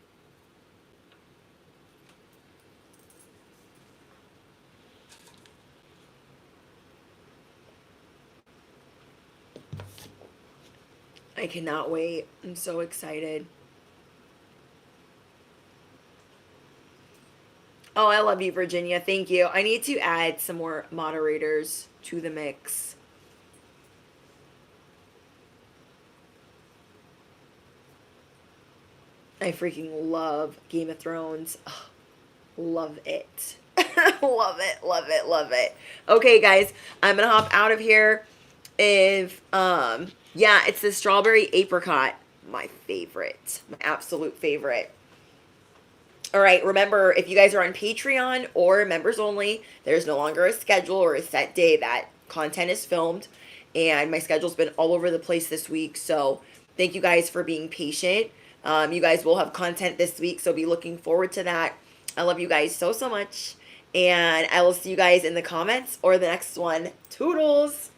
I cannot wait. I'm so excited. Oh, I love you, Virginia. Thank you. I need to add some more moderators to the mix. I freaking love Game of Thrones. Ugh, love it. Love it, love it, love it. Okay, guys, I'm gonna hop out of here. If yeah, it's the strawberry apricot, my favorite, my absolute favorite. All right, remember, if you guys are on Patreon or members only, there's no longer a schedule or a set day that content is filmed. And my schedule's been all over the place this week. So thank you guys for being patient. You guys will have content this week, so be looking forward to that. I love you guys so, so much. And I will see you guys in the comments or the next one. Toodles!